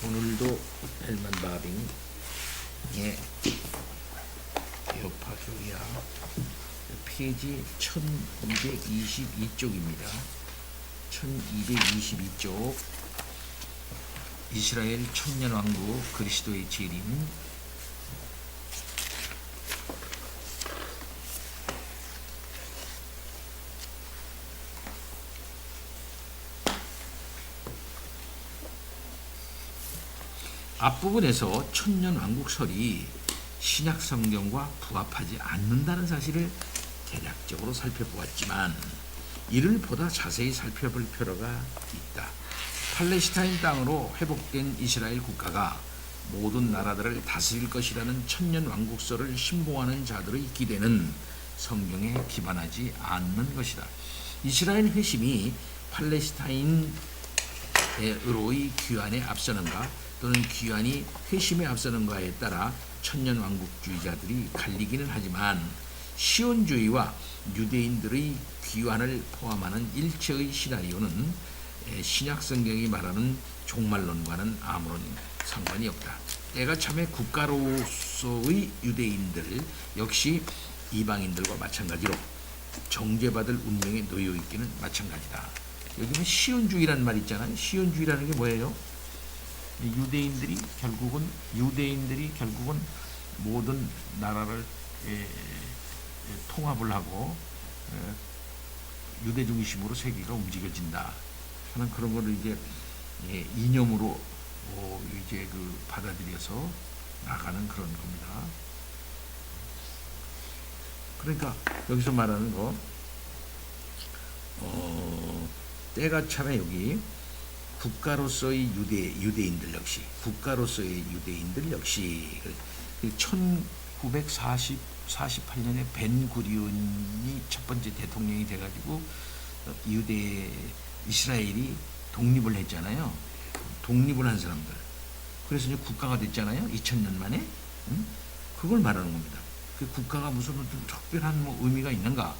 오늘도 헬만 바빙의 에어파교리아 페이지 1222쪽입니다. 1222쪽 이스라엘 천년왕국 그리스도의 재림. 앞부분에서 천년왕국설이 신약성경과 부합하지 않는다는 사실을 대략적으로 살펴보았지만 이를 보다 자세히 살펴볼 필요가 있다. 팔레스타인 땅으로 회복된 이스라엘 국가가 모든 나라들을 다스릴 것이라는 천년왕국설을 신봉하는 자들의 기대는 성경에 기반하지 않는 것이다. 이스라엘 회심이 팔레스타인으로의 귀환에 앞서는가 또는 귀환이 회심에 앞서는가에 따라 천년왕국주의자들이 갈리기는 하지만 시온주의와 유대인들의 귀환을 포함하는 일체의 시나리오는 신약성경이 말하는 종말론과는 아무런 상관이 없다. 때가 참에 국가로서의 유대인들 역시 이방인들과 마찬가지로 정죄받을 운명에 놓여 있기는 마찬가지다. 여기는 시온주의라는 말 있잖아요. 시온주의라는 게 뭐예요? 유대인들이 결국은 모든 나라를 통합을 하고 유대 중심으로 세계가 움직여진다 하는 그런 거를 이제 이념으로 이제 받아들여서 나가는 그런 겁니다. 그러니까 여기서 말하는 거 때가 참에 여기 국가로서의 유대인들 역시 1948년에 벤구리온이 첫 번째 대통령이 돼가지고 이스라엘이 독립을 했잖아요. 독립을 한 사람들. 그래서 이제 국가가 됐잖아요. 2000년 만에. 그걸 말하는 겁니다. 그 국가가 무슨 특별한 의미가 있는가?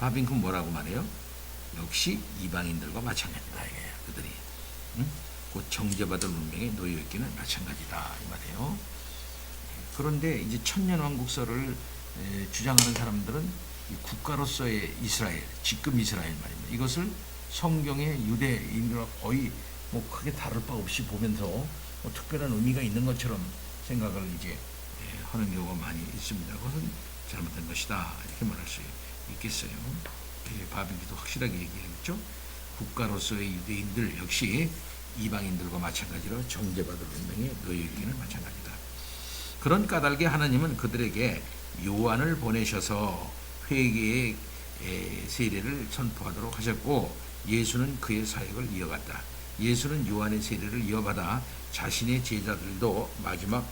바빙크는 뭐라고 말해요? 역시 이방인들과 마찬가지다. 그들이. 곧 정죄받을 운명에 놓여 있기는 마찬가지다 이 말이에요. 그런데 이제 천년왕국설을 주장하는 사람들은 국가로서의 이스라엘, 지금 이스라엘 말입니다. 이것을 성경의 유대인들과 거의 크게 다를 바 없이 보면서 특별한 의미가 있는 것처럼 생각을 이제 하는 경우가 많이 있습니다. 그것은 잘못된 것이다 이렇게 말할 수 있겠어요. 바빙크도 확실하게 얘기했죠. 국가로서의 유대인들 역시 이방인들과 마찬가지로 정죄받을 운명에 놓여 있기는 마찬가지다. 그런 까닭에 하나님은 그들에게 요한을 보내셔서 회개의 세례를 선포하도록 하셨고 예수는 그의 사역을 이어갔다. 예수는 요한의 세례를 이어받아 자신의 제자들도 마지막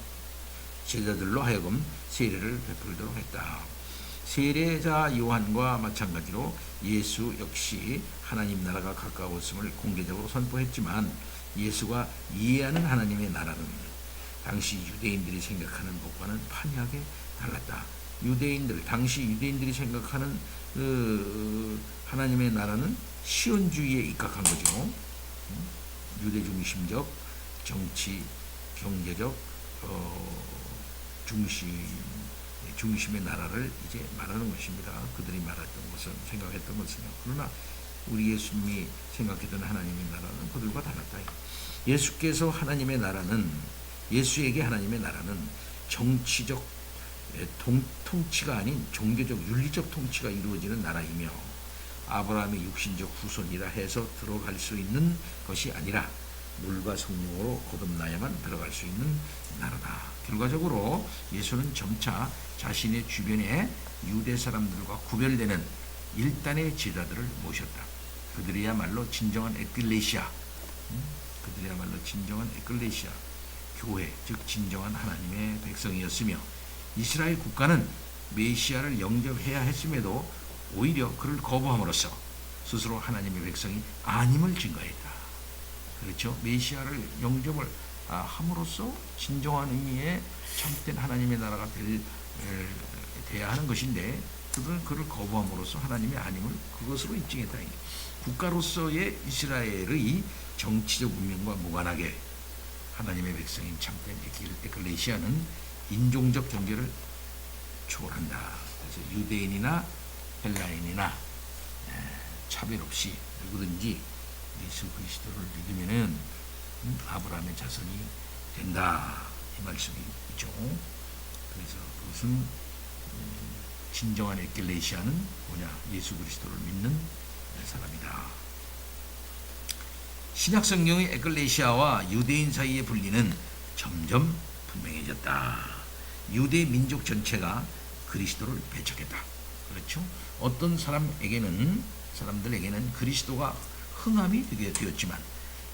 제자들로 하여금 세례를 베풀도록 했다. 세례자 요한과 마찬가지로 예수 역시 하나님 나라가 가까웠음을 공개적으로 선포했지만 예수가 이해하는 하나님의 나라는 당시 유대인들이 생각하는 것과는 판이하게 달랐다. 당시 유대인들이 생각하는 하나님의 나라는 시온주의에 입각한 거죠. 유대 중심적, 정치, 경제적 중심의 나라를 이제 말하는 것입니다. 그들이 말했던 것은, 생각했던 것은요. 그러나 우리 예수님이 생각했던 하나님의 나라는 그들과 달랐다. 예수에게 하나님의 나라는 정치적 통치가 아닌 종교적 윤리적 통치가 이루어지는 나라이며 아브라함의 육신적 후손이라 해서 들어갈 수 있는 것이 아니라 물과 성령으로 거듭나야만 들어갈 수 있는 나라다. 결과적으로 예수는 점차 자신의 주변에 유대 사람들과 구별되는 일단의 제자들을 모셨다. 그들이야말로 진정한 에클레시아, 교회, 즉 진정한 하나님의 백성이었으며 이스라엘 국가는 메시아를 영접해야 했음에도 오히려 그를 거부함으로써 스스로 하나님의 백성이 아님을 증거했다. 그렇죠? 메시아를 영접을 함으로써 진정한 의미의 참된 하나님의 나라가 돼야 하는 것인데 그들은 그를 거부함으로써 하나님의 아님을 그것으로 입증했다. 국가로서의 이스라엘의 정치적 운명과 무관하게 하나님의 백성인 참된 에클레시아는 인종적 경계를 초월한다. 그래서 유대인이나 헬라인이나 차별 없이 누구든지 예수 그리스도를 믿으면은 아브라함의 자손이 된다. 이 말씀이죠. 그래서 그것은 진정한 에클레시아는 뭐냐? 예수 그리스도를 믿는 사람이다. 신약 성경의 에클레시아와 유대인 사이의 분리는 점점 분명해졌다. 유대 민족 전체가 그리스도를 배척했다. 그렇죠? 어떤 사람들에게는 그리스도가 흥함이 되었지만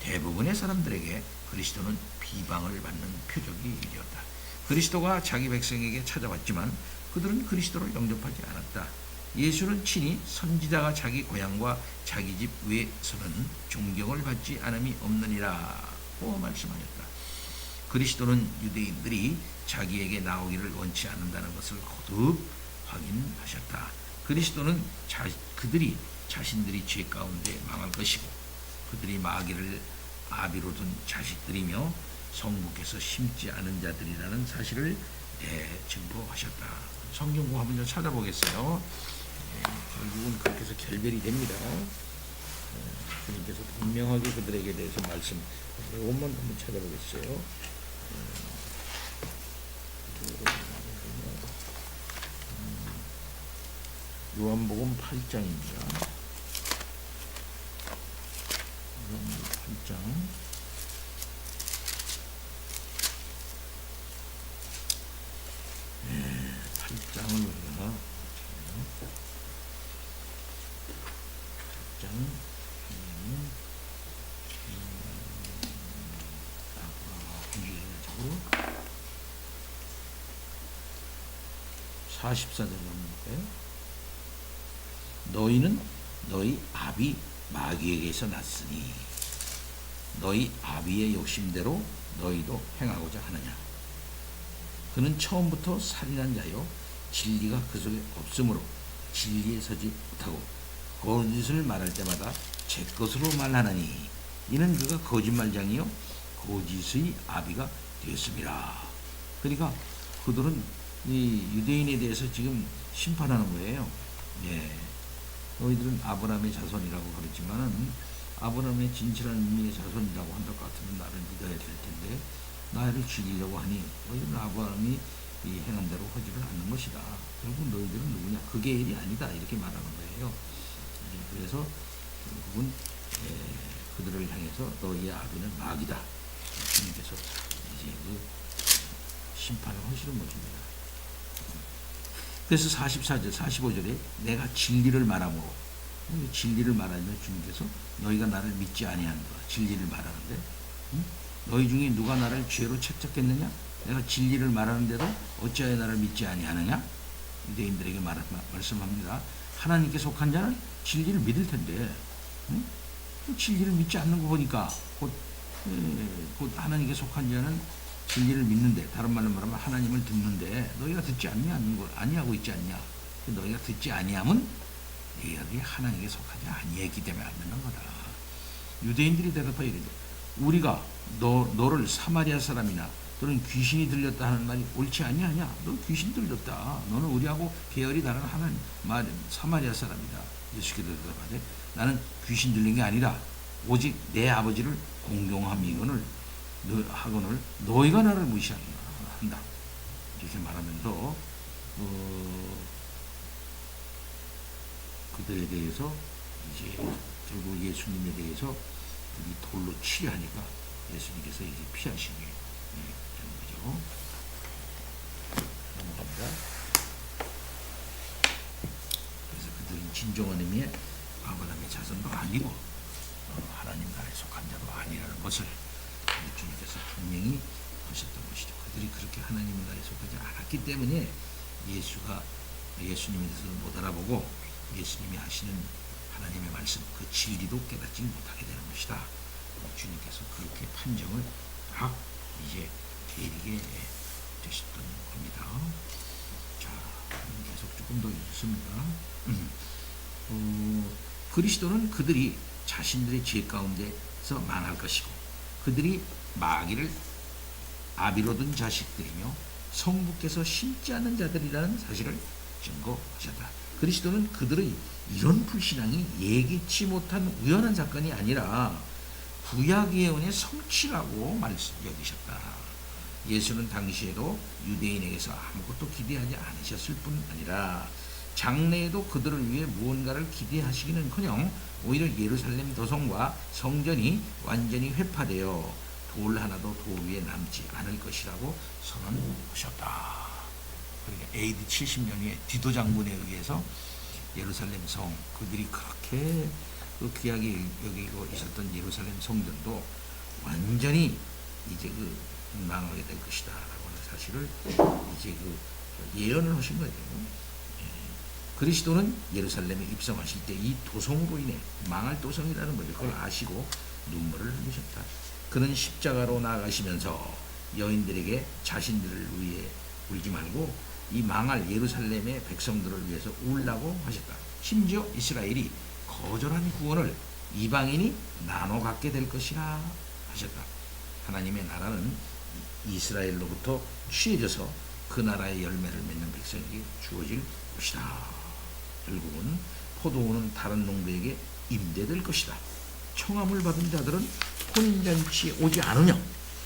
대부분의 사람들에게 그리스도는 비방을 받는 표적이 되었다. 그리스도가 자기 백성에게 찾아왔지만 그들은 그리스도를 영접하지 않았다. 예수는 친히 선지자가 자기 고향과 자기 집 외에서는 존경을 받지 않음이 없느니라고 말씀하셨다. 그리스도는 유대인들이 자기에게 나오기를 원치 않는다는 것을 거듭 확인하셨다. 그리스도는 그들이 자신들이 죄 가운데 망할 것이고 그들이 마귀를 아비로 둔 자식들이며 성부께서 심지 않은 자들이라는 사실을 증거하셨다. 성경공 한번 좀 찾아보겠어요. 결국은 그렇게 해서 결별이 됩니다. 주님께서 분명하게 그들에게 대해서 말씀. 이것만 한번 찾아보겠어요. 요한복음 8장입니다. 요한복음 8장. 8장을 우리가 8장 44절 한번 볼까요? 너희는 너희 아비 마귀에게서 났으니 너희 아비의 욕심대로 너희도 행하고자 하느냐. 그는 처음부터 살인한 자요 진리가 그 속에 없으므로 진리에 서지 못하고 거짓을 말할 때마다 제 것으로 말하느니 이는 그가 거짓말장이요 거짓의 아비가 되었습니다. 그러니까 그들은 이 유대인에 대해서 지금 심판하는 거예요. 너희들은 아브라함의 자손이라고 그랬지만은 아브라함의 진실한 의미의 자손이라고 한다 같으면 나를 믿어야 될 텐데 나를 죽이려고 하니 너희들은 아브라함이 이 행한 대로 하지를 않는 것이다. 결국 너희들은 누구냐? 그게 일이 아니다. 이렇게 말하는 거예요. 그래서 결국은 그들을 향해서 너희의 아비는 마귀다. 주님께서 이제 그 심판을 하시는 것입니다. 그래서 44절, 45절에 내가 진리를 말함으로 진리를 말하면 주님께서 너희가 나를 믿지 아니하는도다. 진리를 말하는데 너희 중에 누가 나를 죄로 책잡겠느냐? 내가 진리를 말하는데도 어찌하여 나를 믿지 아니하느냐? 유대인들에게 말씀합니다. 하나님께 속한 자는 진리를 믿을 텐데 진리를 믿지 않는 거 보니까 곧 하나님께 속한 자는 진리를 믿는데 다른 말로 말하면 하나님을 듣는데 너희가 듣지 않는 걸 아니하고 있지 않냐? 너희가 듣지 아니하면 너희가 하나님께 속하지 아니했기 때문에 안 듣는 거다. 유대인들이 대답하여 이르되 우리가 너를 사마리아 사람이나 또는 귀신이 들렸다 하는 말이 옳지 아니하냐? 너 귀신 들렸다. 너는 우리하고 계열이 다른 하나님 사마리아 사람이다. 예수께서 대답하되 나는 귀신 들린 게 아니라 오직 내 아버지를 공경함이거늘 하거늘 너희가 나를 무시한다. 이렇게 말하면서 그들에 대해서 이제 결국 예수님에 대해서 이 돌로 치려 하니까 예수님께서 이제 피하시게 되는 거죠. 넘어갑니다. 그래서 그들은 진정한 의미의 아브라함의 자손도 아니고 하나님 나라에 속한 자도 아니라는 것을 주님께서 분명히 하셨던 것이죠. 그들이 그렇게 하나님 나라에 속하지 않았기 때문에 예수님에 대해서 못 알아보고 예수님이 하시는 하나님의 말씀 그 진리도 깨닫지 못하게 되는 것이다. 주님께서 그렇게 판정을 딱 이제 내리게 되셨던 겁니다. 자, 계속 조금 더 읽습니다. 그리스도는 그들이 자신들의 죄 가운데서 망할 것이고 그들이 마귀를 아비로 든 자식들이며 성부께서 심지 않는 자들이라는 사실을 증거하셨다. 그리스도는 그들의 이런 불신앙이 예기치 못한 우연한 사건이 아니라 구약 예언의 성취라고 여기셨다. 예수는 당시에도 유대인에게서 아무것도 기대하지 않으셨을 뿐 아니라 장래에도 그들을 위해 무언가를 기대하시기는커녕 오히려 예루살렘 도성과 성전이 완전히 회파되어 돌 하나도 돌 위에 남지 않을 것이라고 선언하셨다. 그러니까 AD 70년에 디도 장군에 의해서 예루살렘 성, 그들이 그렇게 그 귀하게 여기고 있었던 예루살렘 성전도 완전히 이제 망하게 될 것이다 라고 하는 사실을 이제 예언을 하신 거예요. 그리스도는 예루살렘에 입성하실 때 이 도성으로 인해 망할 도성이라는 거죠. 그걸 아시고 눈물을 흘리셨다. 그는 십자가로 나아가시면서 여인들에게 자신들을 위해 울지 말고 이 망할 예루살렘의 백성들을 위해서 울라고 하셨다. 심지어 이스라엘이 거절한 구원을 이방인이 나눠 갖게 될 것이라 하셨다. 하나님의 나라는 이스라엘로부터 취해져서 그 나라의 열매를 맺는 백성에게 주어질 것이다. 결국은 포도원은 다른 농부에게 임대될 것이다. 청함을 받은 자들은 혼인잔치에 오지 않으며,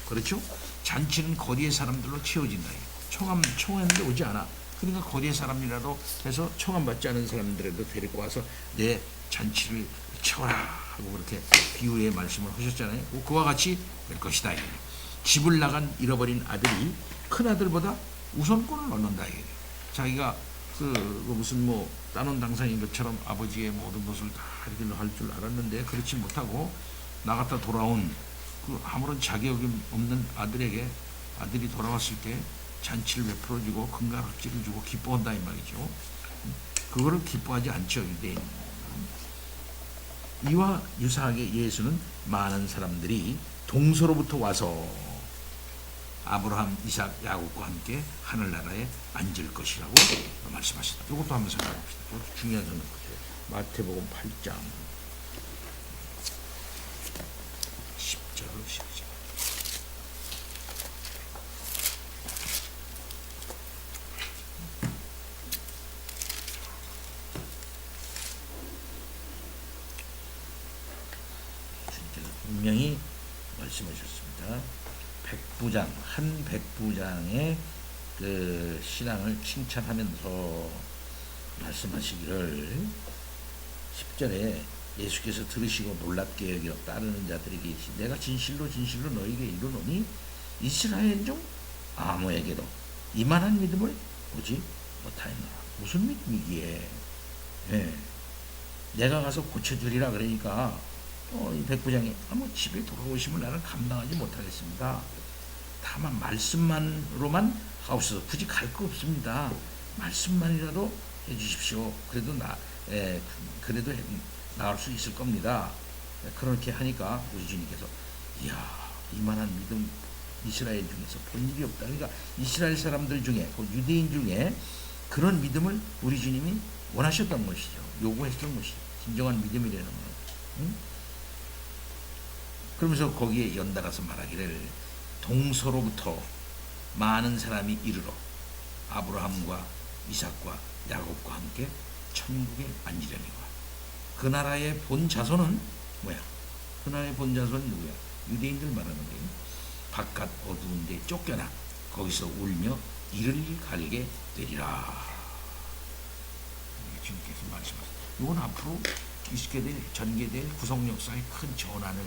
그렇죠? 잔치는 거리의 사람들로 채워진다. 청함인데 오지 않아. 그러니까 거리의 사람이라도 해서 청함 받지 않은 사람들에도 데리고 와서 내 잔치를 채워라 하고 그렇게 비유의 말씀을 하셨잖아요. 그와 같이 될 것이다. 집을 나간 잃어버린 아들이 큰 아들보다 우선권을 얻는다. 자기가 무슨 따놓은 당상인 것처럼 아버지의 모든 것을 다 이렇게 할 줄 알았는데 그렇지 못하고 나갔다 돌아온 아무런 자격이 없는 아들에게 아들이 돌아왔을 때 잔치를 베풀어주고 금가락지를 주고 기뻐한다 이 말이죠. 그거를 기뻐하지 않죠, 유대인. 이와 유사하게 예수는 많은 사람들이 동서로부터 와서 아브라함, 이삭, 야곱과 함께 하늘나라에 앉을 것이라고 말씀하셨다. 이것도 한번 생각해봅시다. 이것도 중요한 생각 같아요. 마태복음 8장 10절 12절. 분명히 말씀하셨습니다. 한 백부장의 그 신앙을 칭찬하면서 말씀하시기를 10절에 예수께서 들으시고 놀랍게 여겨 따르는 자들이 계시 내가 진실로 너희에게 이르노니 이스라엘 중 아무에게도 이만한 믿음을 보지 못하였노라. 무슨 믿음이기에? 내가 가서 고쳐주리라 그러니까 이 백부장이 집에 돌아오시면 나는 감당하지 못하겠습니다. 다만 말씀만으로만 하옵소서. 굳이 갈 거 없습니다. 말씀만이라도 해주십시오. 그래도 그래도 나을 수 있을 겁니다. 그렇게 하니까 우리 주님께서 이야, 이만한 믿음 이스라엘 중에서 본 일이 없다. 그러니까 이스라엘 사람들 중에 유대인 중에 그런 믿음을 우리 주님이 원하셨던 것이죠. 요구했던 것이죠. 진정한 믿음이라는 거는. 그러면서 거기에 연달아서 말하기를 동서로부터 많은 사람이 이르러 아브라함과 이삭과 야곱과 함께 천국에 앉으려니와. 그 나라의 본 자손은 뭐야? 그 나라의 본 자손은 누구야? 유대인들 말하는 거예요. 바깥 어두운 데 쫓겨나 거기서 울며 이를 갈게 되리라. 주님께서 말씀하셨습니다. 이건 앞으로 있게 될 전개될 구속 역사의 큰 전환을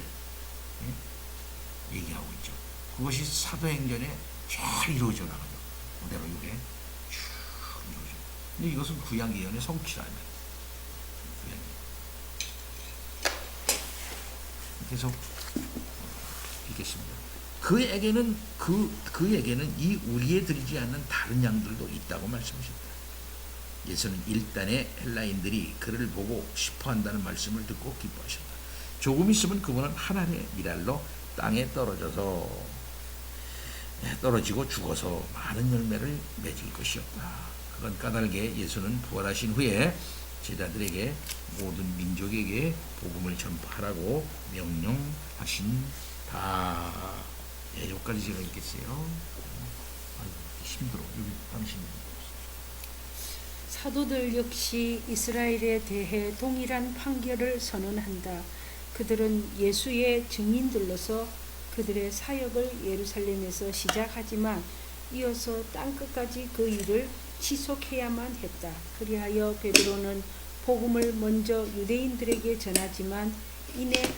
얘기하고 있죠. 그것이 사도행전에 잘 이루어져 나가죠. 그대로 이게 쭉 이루어져. 근데 이것은 구약 예언의 성취라면 계속 읽겠습니다. 그에게는 이 우리에 드리지 않는 다른 양들도 있다고 말씀하셨다. 예수는 일단의 헬라인들이 그를 보고 싶어한다는 말씀을 듣고 기뻐하셨다. 조금 있으면 그분은 하늘의 미랄로 땅에 떨어지고 죽어서 많은 열매를 맺을 것이었다. 그건 까닭에 예수는 부활하신 후에 제자들에게 모든 민족에게 복음을 전파하라고 명령하신다. 예, 여기까지 제가 읽겠어요. 아유, 힘들어. 여기 당신이. 사도들 역시 이스라엘에 대해 동일한 판결을 선언한다. 그들은 예수의 증인들로서 그들의 사역을 예루살렘에서 시작하지만 이어서 땅끝까지 그 일을 지속해야만 했다. 그리하여 베드로는 복음을 먼저 유대인들에게 전하지만 이내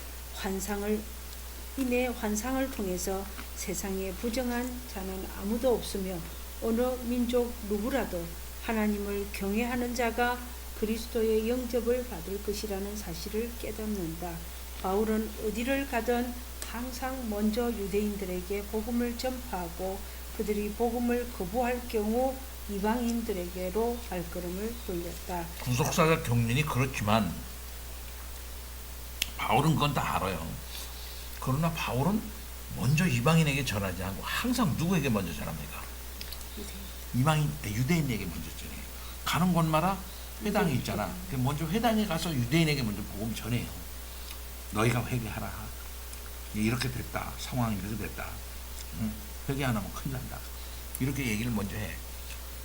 환상을 통해서 세상에 부정한 자는 아무도 없으며 어느 민족 누구라도 하나님을 경외하는 자가 그리스도의 영접을 받을 것이라는 사실을 깨닫는다. 바울은 어디를 가든 항상 먼저 유대인들에게 복음을 전파하고 그들이 복음을 거부할 경우 이방인들에게로 발걸음을 돌렸다. 구속사적 경륜이 그렇지만 바울은 그건 다 알아요. 그러나 바울은 먼저 이방인에게 전하지 않고 항상 누구에게 먼저 전합니까? 유대인에게 먼저 전해요. 가는 곳마다 회당이 있잖아. 먼저 회당에 가서 유대인에게 먼저 복음 전해요. 너희가 회개하라. 이렇게 됐다. 상황이 이렇게 됐다. 회개 안 하면 큰일 난다. 이렇게 얘기를 먼저 해.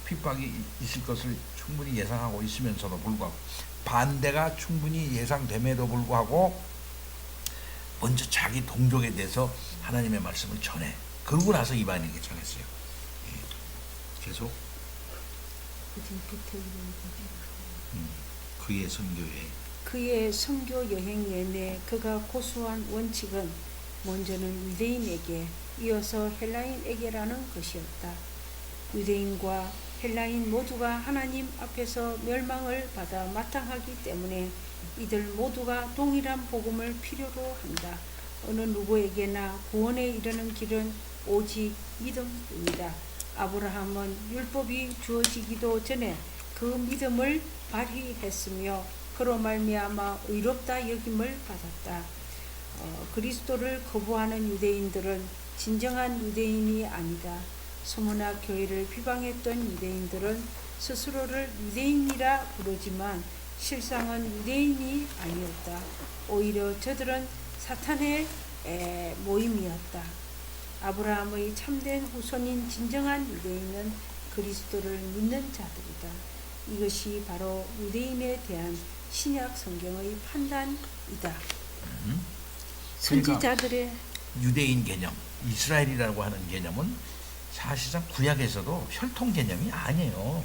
핍박이 있을 것을 충분히 예상하고 있으면서도 불구하고, 반대가 충분히 예상됨에도 불구하고 먼저 자기 동족에 대해서 하나님의 말씀을 전해. 그러고 나서 이방인에게 전했어요. 예. 계속. 그의 선교에. 그의 선교 여행 내내 그가 고수한 원칙은 먼저는 유대인에게 이어서 헬라인에게라는 것이었다. 유대인과 헬라인 모두가 하나님 앞에서 멸망을 받아 마땅하기 때문에 이들 모두가 동일한 복음을 필요로 한다. 어느 누구에게나 구원에 이르는 길은 오직 믿음입니다. 아브라함은 율법이 주어지기도 전에 그 믿음을 발휘했으며 그로 말미암아 의롭다 여김을 받았다. 그리스도를 거부하는 유대인들은 진정한 유대인이 아니다. 소문화 교회를 비방했던 유대인들은 스스로를 유대인이라 부르지만 실상은 유대인이 아니었다. 오히려 저들은 사탄의 모임이었다. 아브라함의 참된 후손인 진정한 유대인은 그리스도를 믿는 자들이다. 이것이 바로 유대인에 대한 신약 성경의 판단이다. 선지자들의 유대인 개념, 이스라엘이라고 하는 개념은 사실상 구약에서도 혈통 개념이 아니에요.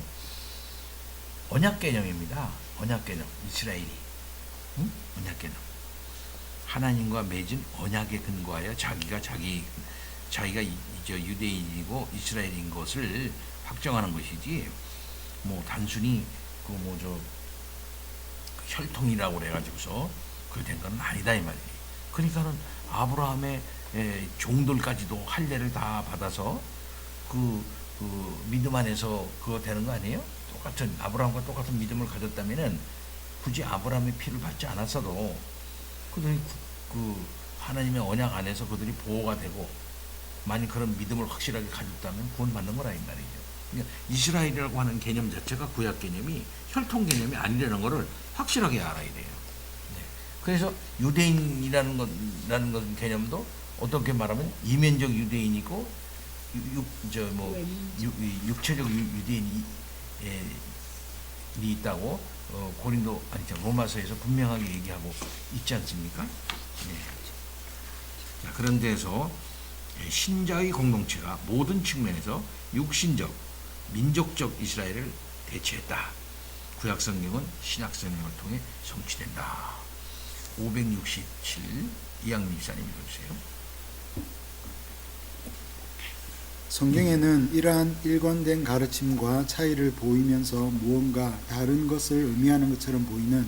언약 개념입니다. 언약 개념, 이스라엘이. 언약 개념. 하나님과 맺은 언약에 근거하여 자기가 유대인이고 이스라엘인 것을 확정하는 것이지, 뭐 단순히 혈통이라고 그래가지고서 그렇게 된 건 아니다 이 말이에요. 그러니까는 아브라함의 종들까지도 할례를 다 받아서 그 믿음 안에서 그거 되는 거 아니에요? 아브라함과 똑같은 믿음을 가졌다면은 굳이 아브라함의 피를 받지 않았어도 그들이 하나님의 언약 안에서 그들이 보호가 되고, 만약 그런 믿음을 확실하게 가졌다면 구원받는 거라 이 말이죠. 그러니까 이스라엘이라고 하는 개념 자체가 구약 개념이 혈통 개념이 아니라는 것을 확실하게 알아야 돼요. 네. 그래서 유대인이라는 것 개념도 어떻게 말하면 이면적 유대인이고 육체적 유대인이 있다고 로마서에서 분명하게 얘기하고 있지 않습니까? 네. 자, 그런 데서 신자의 공동체가 모든 측면에서 육신적, 민족적 이스라엘을 대체했다. 구약 성경은 신약 성경을 통해 성취된다. 567 이양민 목사님 읽어주세요. 성경에는 이러한 일관된 가르침과 차이를 보이면서 무언가 다른 것을 의미하는 것처럼 보이는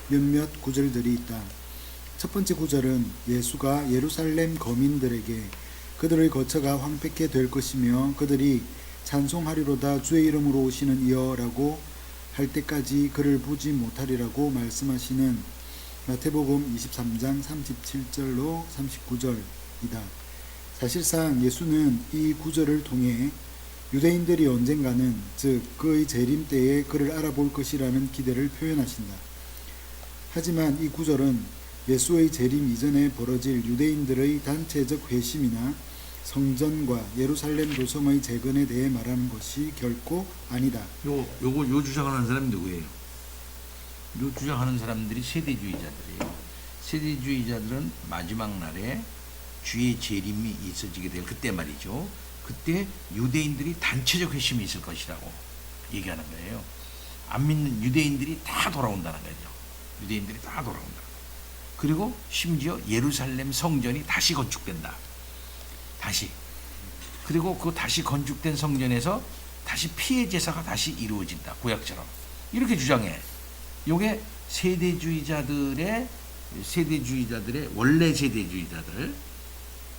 몇몇 구절들이 있다. 첫 번째 구절은 예수가 예루살렘 거민들에게 그들의 거처가 황폐케 될 것이며 그들이 찬송하리로다 주의 이름으로 오시는 이여라고 할 때까지 그를 보지 못하리라고 말씀하시는 마태복음 23장 37절로 39절이다. 사실상 예수는 이 구절을 통해 유대인들이 언젠가는, 즉 그의 재림 때에 그를 알아볼 것이라는 기대를 표현하신다. 하지만 이 구절은 예수의 재림 이전에 벌어질 유대인들의 단체적 회심이나 성전과 예루살렘 도성의 재건에 대해 말하는 것이 결코 아니다. 요 주장하는 사람이 누구예요? 요 주장하는 사람들이 세대주의자들이에요. 세대주의자들은 마지막 날에 주의 재림이 있어지게 될 그때 말이죠. 그때 유대인들이 단체적 회심이 있을 것이라고 얘기하는 거예요. 안 믿는 유대인들이 다 돌아온다는 거죠. 유대인들이 다 돌아온다. 그리고 심지어 예루살렘 성전이 다시 건축된다. 다시. 그리고 그 다시 건축된 성전에서 다시 피해 제사가 다시 이루어진다. 구약처럼. 이렇게 주장해. 요게 세대주의자들의 원래 세대주의자들,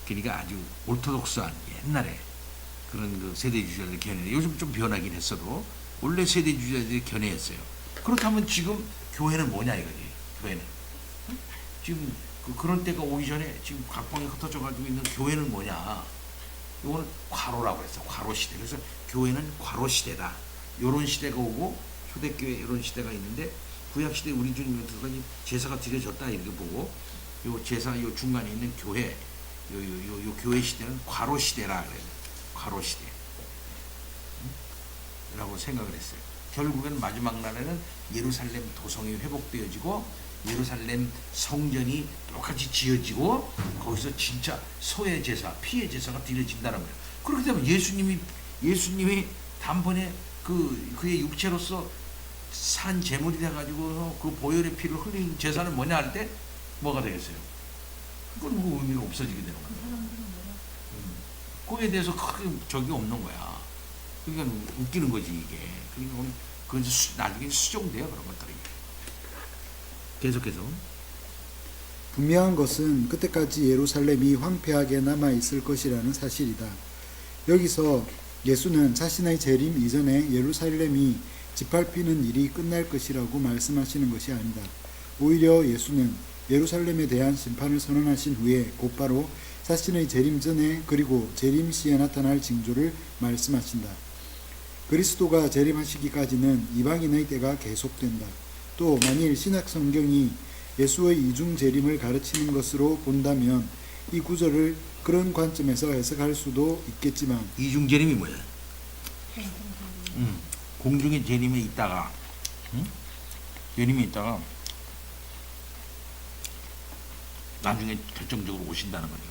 그러니까 아주 오르토독스한 옛날에 그런 그 세대주의자들의 견해, 요즘 좀 변하긴 했어도 원래 세대주의자들의 견해였어요. 그렇다면 지금 교회는 뭐냐 이거지. 교회는 지금 그런 때가 오기 전에 지금 각방에 흩어져 가지고 있는 교회는 뭐냐? 이거는 과로라고 그랬어. 과로 시대. 그래서 교회는 과로 시대다. 요런 시대가 오고 초대교회 이런 시대가 있는데 구약 시대 우리 주님께서 제사가 드려졌다 이렇게 보고 요 제사 요 중간에 있는 교회 요 교회 시대는 과로 시대라 그래요. 과로 시대. 라고 생각을 했어요. 결국엔 마지막 날에는 예루살렘 도성이 회복되어지고 예루살렘 성전이 똑같이 지어지고 거기서 진짜 소의 제사, 피의 제사가 드려진다는 거예요. 그렇게 되면 예수님이 단번에 그의 육체로서 산 제물이 돼가지고 그 보혈의 피를 흘린 제사는 뭐냐 할 때 뭐가 되겠어요? 그건 뭐 의미가 없어지게 되는 거예요. 그거에 대해서 크게 적이 없는 거야. 그러니까 웃기는 거지 이게. 그러니까 그건 나중에 수정돼요 그런 것들이. 계속해서. 분명한 것은 그때까지 예루살렘이 황폐하게 남아있을 것이라는 사실이다. 여기서 예수는 자신의 재림 이전에 예루살렘이 짓밟히는 일이 끝날 것이라고 말씀하시는 것이 아니다. 오히려 예수는 예루살렘에 대한 심판을 선언하신 후에 곧바로 자신의 재림 전에 그리고 재림 시에 나타날 징조를 말씀하신다. 그리스도가 재림하시기까지는 이방인의 때가 계속된다. 또 만일 신약 성경이 예수의 이중 재림을 가르치는 것으로 본다면 이 구절을 그런 관점에서 해석할 수도 있겠지만 이중 재림이 뭐야? 공중에 재림이 있다가 재림이 있다가 나중에 결정적으로 오신다는 거죠.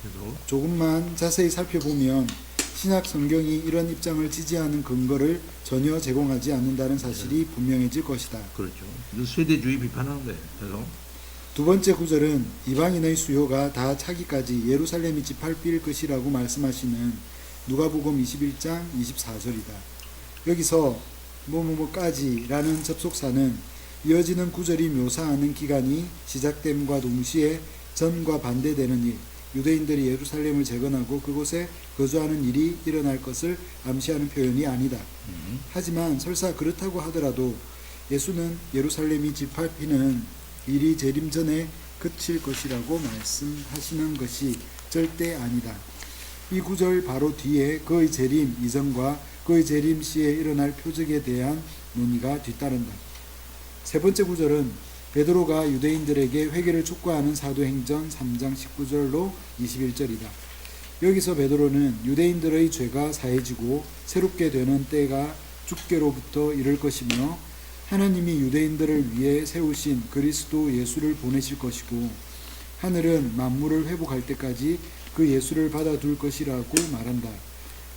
그래서 조금만 자세히 살펴보면 신약 성경이 이런 입장을 지지하는 근거를 전혀 제공하지 않는다는 사실이 분명해질 것이다. 그렇죠. 세대주의 비판하는 거예요. 그래서 두 번째 구절은 이방인의 수요가 다 차기까지 예루살렘이 짓밟힐 것이라고 말씀하시는 누가복음 21장 24절이다. 여기서 뭐뭐뭐까지라는 접속사는 이어지는 구절이 묘사하는 기간이 시작됨과 동시에 전과 반대되는 일, 유대인들이 예루살렘을 재건하고 그곳에 거주하는 일이 일어날 것을 암시하는 표현이 아니다. 하지만 설사 그렇다고 하더라도 예수는 예루살렘이 짓밟히는 일이 재림 전에 그칠 것이라고 말씀하시는 것이 절대 아니다. 이 구절 바로 뒤에 그의 재림 이전과 그의 재림 시에 일어날 표적에 대한 논의가 뒤따른다. 세 번째 구절은 베드로가 유대인들에게 회개를 촉구하는 사도행전 3장 19절로 21절이다. 여기서 베드로는 유대인들의 죄가 사해지고 새롭게 되는 때가 주께로부터 이를 것이며 하나님이 유대인들을 위해 세우신 그리스도 예수를 보내실 것이고 하늘은 만물을 회복할 때까지 그 예수를 받아둘 것이라고 말한다.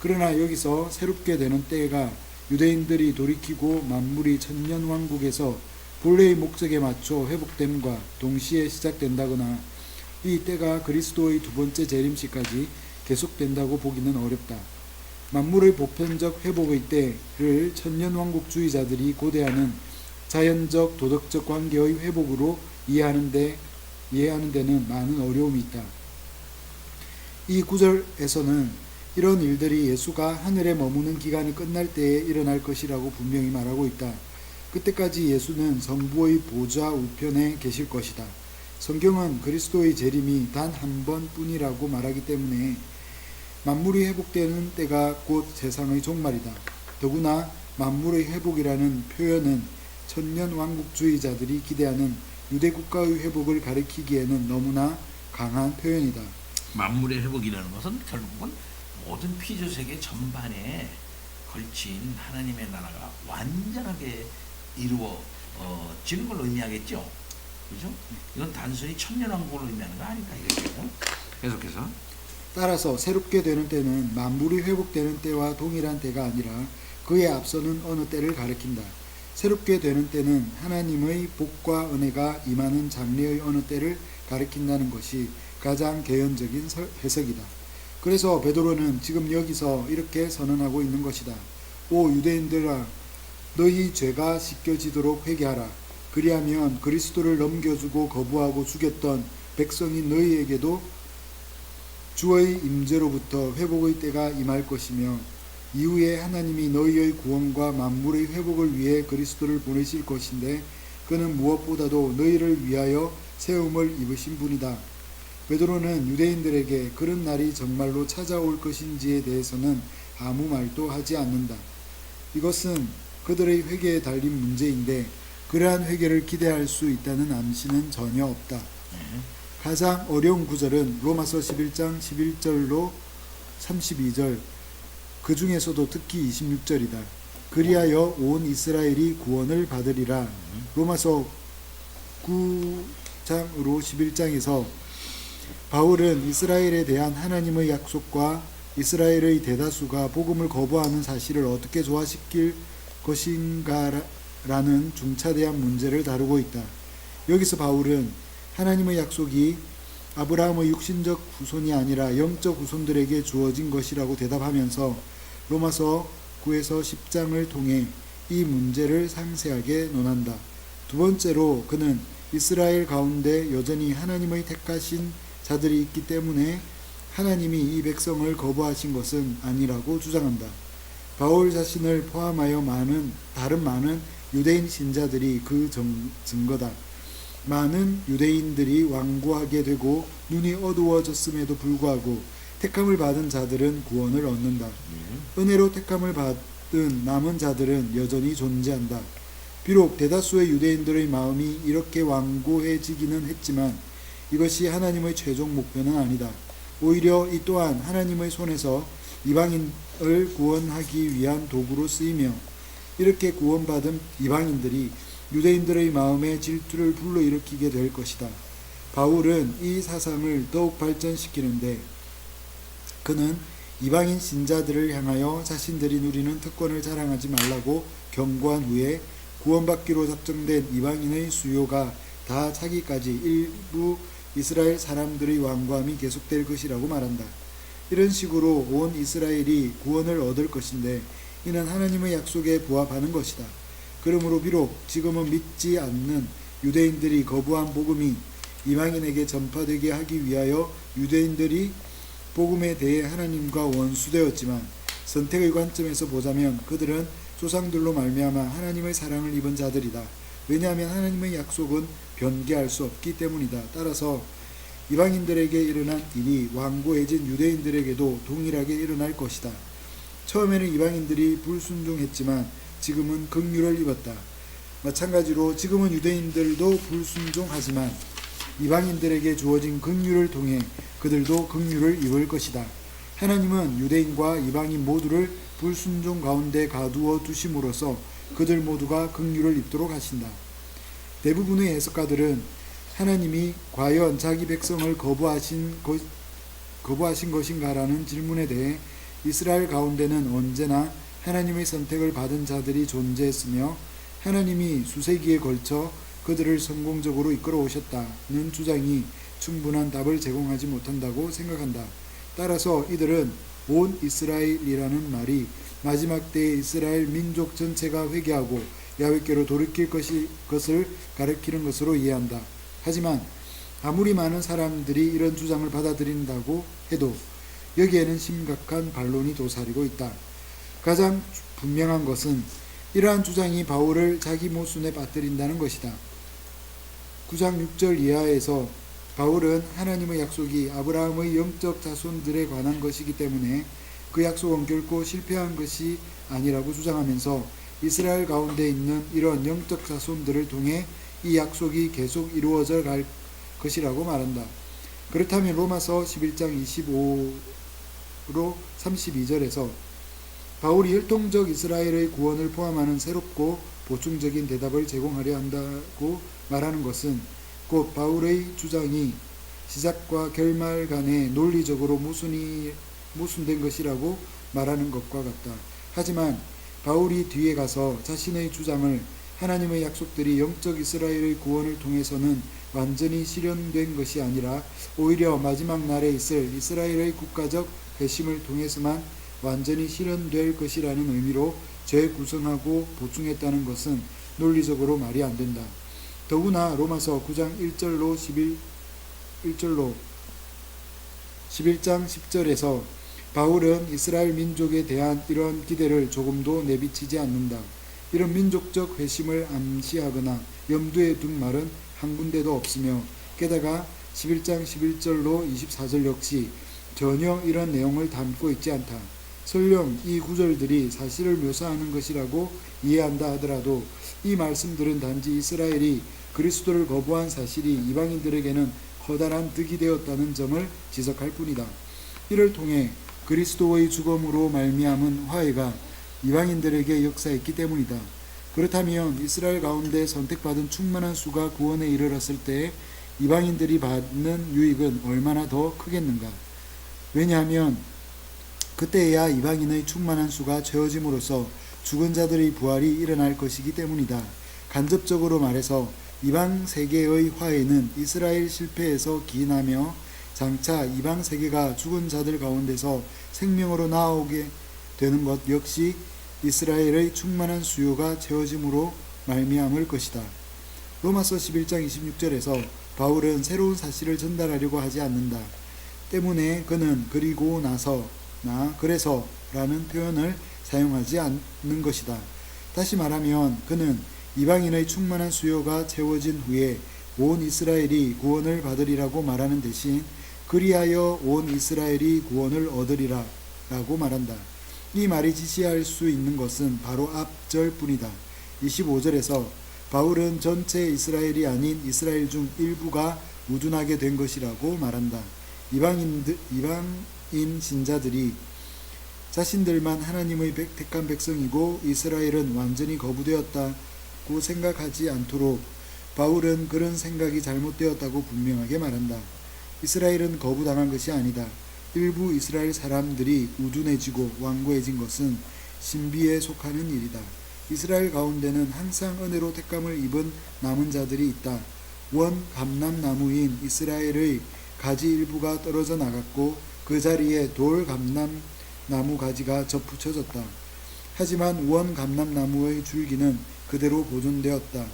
그러나 여기서 새롭게 되는 때가 유대인들이 돌이키고 만물이 천년왕국에서 본래의 목적에 맞춰 회복됨과 동시에 시작된다거나 이 때가 그리스도의 두 번째 재림시까지 계속된다고 보기는 어렵다. 만물의 보편적 회복의 때를 천년왕국주의자들이 고대하는 자연적 도덕적 관계의 회복으로 이해하는 데는 많은 어려움이 있다. 이 구절에서는 이런 일들이 예수가 하늘에 머무는 기간이 끝날 때에 일어날 것이라고 분명히 말하고 있다. 그때까지 예수는 성부의 보좌 우편에 계실 것이다. 성경은 그리스도의 재림이 단 한 번뿐이라고 말하기 때문에 만물이 회복되는 때가 곧 세상의 종말이다. 더구나 만물의 회복이라는 표현은 천년왕국주의자들이 기대하는 유대국가의 회복을 가리키기에는 너무나 강한 표현이다. 만물의 회복이라는 것은 결국은 모든 피조 세계 전반에 걸친 하나님의 나라가 완전하게 이루어지는 걸 의미하겠죠. 그죠? 이건 단순히 천년왕국을 의미하는 거 아니다 이거죠. 계속해서 따라서 새롭게 되는 때는 만물이 회복되는 때와 동일한 때가 아니라 그에 앞서는 어느 때를 가리킨다. 새롭게 되는 때는 하나님의 복과 은혜가 임하는 장래의 어느 때를 가리킨다는 것이 가장 개연적인 해석이다. 그래서 베드로는 지금 여기서 이렇게 선언하고 있는 것이다. 오 유대인들아, 너희 죄가 씻겨지도록 회개하라. 그리하면 그리스도를 넘겨주고 거부하고 죽였던 백성인 너희에게도 주의 임재로부터 회복의 때가 임할 것이며 이후에 하나님이 너희의 구원과 만물의 회복을 위해 그리스도를 보내실 것인데 그는 무엇보다도 너희를 위하여 세움을 입으신 분이다. 베드로는 유대인들에게 그런 날이 정말로 찾아올 것인지에 대해서는 아무 말도 하지 않는다. 이것은 그들의 회개에 달린 문제인데 그러한 회개를 기대할 수 있다는 암시는 전혀 없다. 가장 어려운 구절은 로마서 11장 11절로 32절, 그 중에서도 특히 26절이다. 그리하여 온 이스라엘이 구원을 받으리라. 로마서 9장으로 11장에서 바울은 이스라엘에 대한 하나님의 약속과 이스라엘의 대다수가 복음을 거부하는 사실을 어떻게 조화시킬 것인가라는 중차대한 문제를 다루고 있다. 여기서 바울은 하나님의 약속이 아브라함의 육신적 후손이 아니라 영적 후손들에게 주어진 것이라고 대답하면서 로마서 9에서 10장을 통해 이 문제를 상세하게 논한다. 두 번째로 그는 이스라엘 가운데 여전히 하나님의 택하신 자들이 있기 때문에 하나님이 이 백성을 거부하신 것은 아니라고 주장한다. 바울 자신을 포함하여 다른 많은 유대인 신자들이 그 증거다. 많은 유대인들이 완고하게 되고 눈이 어두워졌음에도 불구하고 택함을 받은 자들은 구원을 얻는다. 은혜로 택함을 받은 남은 자들은 여전히 존재한다. 비록 대다수의 유대인들의 마음이 이렇게 완고해지기는 했지만 이것이 하나님의 최종 목표는 아니다. 오히려 이 또한 하나님의 손에서 이방인을 구원하기 위한 도구로 쓰이며 이렇게 구원받은 이방인들이 유대인들의 마음에 질투를 불러일으키게 될 것이다. 바울은 이 사상을 더욱 발전시키는데 그는 이방인 신자들을 향하여 자신들이 누리는 특권을 자랑하지 말라고 경고한 후에 구원받기로 작정된 이방인의 수요가 다 차기까지 일부 이스라엘 사람들의 완고함이 계속될 것이라고 말한다. 이런 식으로 온 이스라엘이 구원을 얻을 것인데 이는 하나님의 약속에 부합하는 것이다. 그러므로 비록 지금은 믿지 않는 유대인들이 거부한 복음이 이방인에게 전파되게 하기 위하여 유대인들이 복음에 대해 하나님과 원수되었지만 선택의 관점에서 보자면 그들은 조상들로 말미암아 하나님의 사랑을 입은 자들이다. 왜냐하면 하나님의 약속은 변개할 수 없기 때문이다. 따라서 이방인들에게 일어난 일이 완고해진 유대인들에게도 동일하게 일어날 것이다. 처음에는 이방인들이 불순종했지만 지금은 긍휼을 입었다. 마찬가지로 지금은 유대인들도 불순종하지만 이방인들에게 주어진 긍휼을 통해 그들도 긍휼을 입을 것이다. 하나님은 유대인과 이방인 모두를 불순종 가운데 가두어 두심으로써 그들 모두가 긍휼을 입도록 하신다. 대부분의 해석가들은 하나님이 과연 자기 백성을 거부하신 것인가라는 질문에 대해 이스라엘 가운데는 언제나 하나님의 선택을 받은 자들이 존재했으며 하나님이 수세기에 걸쳐 그들을 성공적으로 이끌어 오셨다는 주장이 충분한 답을 제공하지 못한다고 생각한다. 따라서 이들은 온 이스라엘이라는 말이 마지막 때에 이스라엘 민족 전체가 회개하고 야훼께로 돌이킬 것을 가리키는 것으로 이해한다. 하지만 아무리 많은 사람들이 이런 주장을 받아들인다고 해도 여기에는 심각한 반론이 도사리고 있다. 가장 분명한 것은 이러한 주장이 바울을 자기 모순에 빠뜨린다는 것이다. 9장 6절 이하에서 바울은 하나님의 약속이 아브라함의 영적 자손들에 관한 것이기 때문에 그 약속은 결코 실패한 것이 아니라고 주장하면서 이스라엘 가운데 있는 이런 영적 자손들을 통해 이 약속이 계속 이루어져 갈 것이라고 말한다. 그렇다면 로마서 11장 25로 32절에서 바울이 혈통적 이스라엘의 구원을 포함하는 새롭고 보충적인 대답을 제공하려 한다고 말하는 것은 곧 바울의 주장이 시작과 결말 간에 논리적으로 모순된 것이라고 말하는 것과 같다. 하지만 바울이 뒤에 가서 자신의 주장을 하나님의 약속들이 영적 이스라엘의 구원을 통해서는 완전히 실현된 것이 아니라 오히려 마지막 날에 있을 이스라엘의 국가적 회심을 통해서만 완전히 실현될 것이라는 의미로 재구성하고 보충했다는 것은 논리적으로 말이 안 된다. 더구나 로마서 9장 1절로 11장 10절에서 바울은 이스라엘 민족에 대한 이러한 기대를 조금도 내비치지 않는다. 이런 민족적 회심을 암시하거나 염두에 둔 말은 한 군데도 없으며 게다가 11장 11절로 24절 역시 전혀 이런 내용을 담고 있지 않다. 설령 이 구절들이 사실을 묘사하는 것이라고 이해한다 하더라도 이 말씀들은 단지 이스라엘이 그리스도를 거부한 사실이 이방인들에게는 커다란 득이 되었다는 점을 지적할 뿐이다. 이를 통해 그리스도의 죽음으로 말미암은 화해가 이방인들에게 역사했기 때문이다. 그렇다면 이스라엘 가운데 선택받은 충만한 수가 구원에 이르렀을 때 이방인들이 받는 유익은 얼마나 더 크겠는가? 왜냐하면 그때야 이방인의 충만한 수가 채워짐으로써 죽은 자들의 부활이 일어날 것이기 때문이다. 간접적으로 말해서 이방 세계의 화해는 이스라엘 실패에서 기인하며 장차 이방 세계가 죽은 자들 가운데서 생명으로 나오게 되는 것 역시 이스라엘의 충만한 수요가 채워짐으로 말미암을 것이다. 로마서 11장 26절에서 바울은 새로운 사실을 전달하려고 하지 않는다. 때문에 그는 그리고 나서나 그래서라는 표현을 사용하지 않는 것이다. 다시 말하면 그는 이방인의 충만한 수요가 채워진 후에 온 이스라엘이 구원을 받으리라고 말하는 대신 그리하여 온 이스라엘이 구원을 얻으리라 라고 말한다. 이 말이 지시할 수 있는 것은 바로 앞절뿐이다. 25절에서 바울은 전체 이스라엘이 아닌 이스라엘 중 일부가 우둔하게 된 것이라고 말한다. 이방인 신자들이 자신들만 하나님의 택한 백성이고 이스라엘은 완전히 거부되었다고 생각하지 않도록 바울은 그런 생각이 잘못되었다고 분명하게 말한다. 이스라엘은 거부당한 것이 아니다. 일부 이스라엘 사람들이 우둔해지고 완고해진 것은 신비에 속하는 일이다. 이스라엘 가운데는 항상 은혜로 택감을 입은 남은 자들이 있다. 원 감람나무인 이스라엘의 가지 일부가 떨어져 나갔고 그 자리에 돌 감람나무 가지가 접붙여졌다. 하지만 원 감람나무의 줄기는 그대로 보존되었다.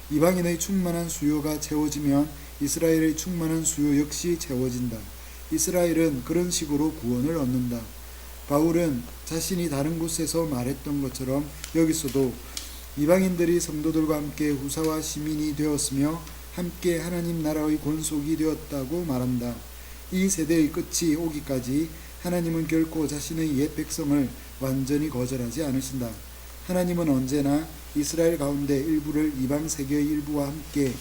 이방인의 충만한 수요가 채워지면 이스라엘의 충만한 수요 역시 채워진다. 이스라엘은 그런 식으로 구원을 얻는다. 바울은 자신이 다른 곳에서 말했던 것처럼 여기서도 이방인들이 성도들과 함께 후사와 시민이 되었으며 함께 하나님 나라의 권속이 되었다고 말한다. 이 세대의 끝이 오기까지 하나님은 결코 자신의 옛 백성을 완전히 거절하지 않으신다. 하나님은 언제나 이스라엘 가운데 일부를 이방 세계의 일부와 함께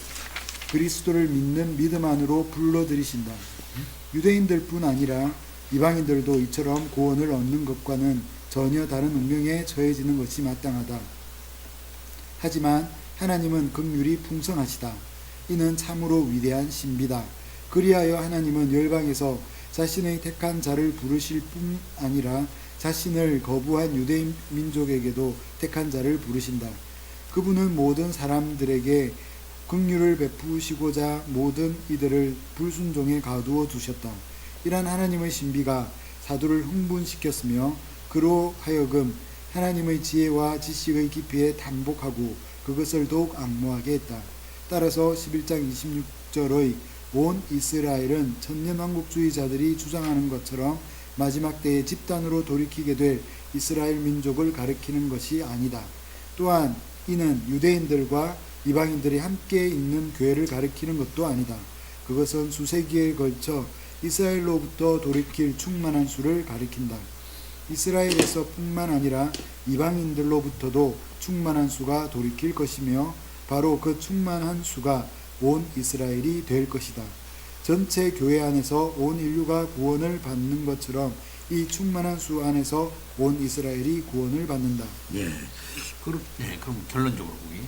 그리스도를 믿는 믿음 안으로 불러들이신다. 유대인들뿐 아니라 이방인들도 이처럼 구원을 얻는 것과는 전혀 다른 운명에 처해지는 것이 마땅하다. 하지만 하나님은 긍휼이 풍성하시다. 이는 참으로 위대한 신비다. 그리하여 하나님은 열방에서 자신의 택한 자를 부르실 뿐 아니라 자신을 거부한 유대인 민족에게도 택한 자를 부르신다. 그분은 모든 사람들에게 긍휼을 베푸시고자 모든 이들을 불순종에 가두어 두셨다. 이러한 하나님의 신비가 사도를 흥분시켰으며 그로 하여금 하나님의 지혜와 지식의 깊이에 담복하고 그것을 더욱 악모하게 했다. 따라서 11장 26절의 온 이스라엘은 천년왕국주의자들이 주장하는 것처럼 마지막 때에 집단으로 돌이키게 될 이스라엘 민족을 가리키는 것이 아니다. 또한 이는 유대인들과 이방인들이 함께 있는 교회를 가리키는 것도 아니다. 그것은 수세기에 걸쳐 이스라엘로부터 돌이킬 충만한 수를 가리킨다. 이스라엘에서 뿐만 아니라 이방인들로부터도 충만한 수가 돌이킬 것이며 바로 그 충만한 수가 온 이스라엘이 될 것이다. 전체 교회 안에서 온 인류가 구원을 받는 것처럼 이 충만한 수 안에서 온 이스라엘이 구원을 받는다. 그럼 결론적으로 보기.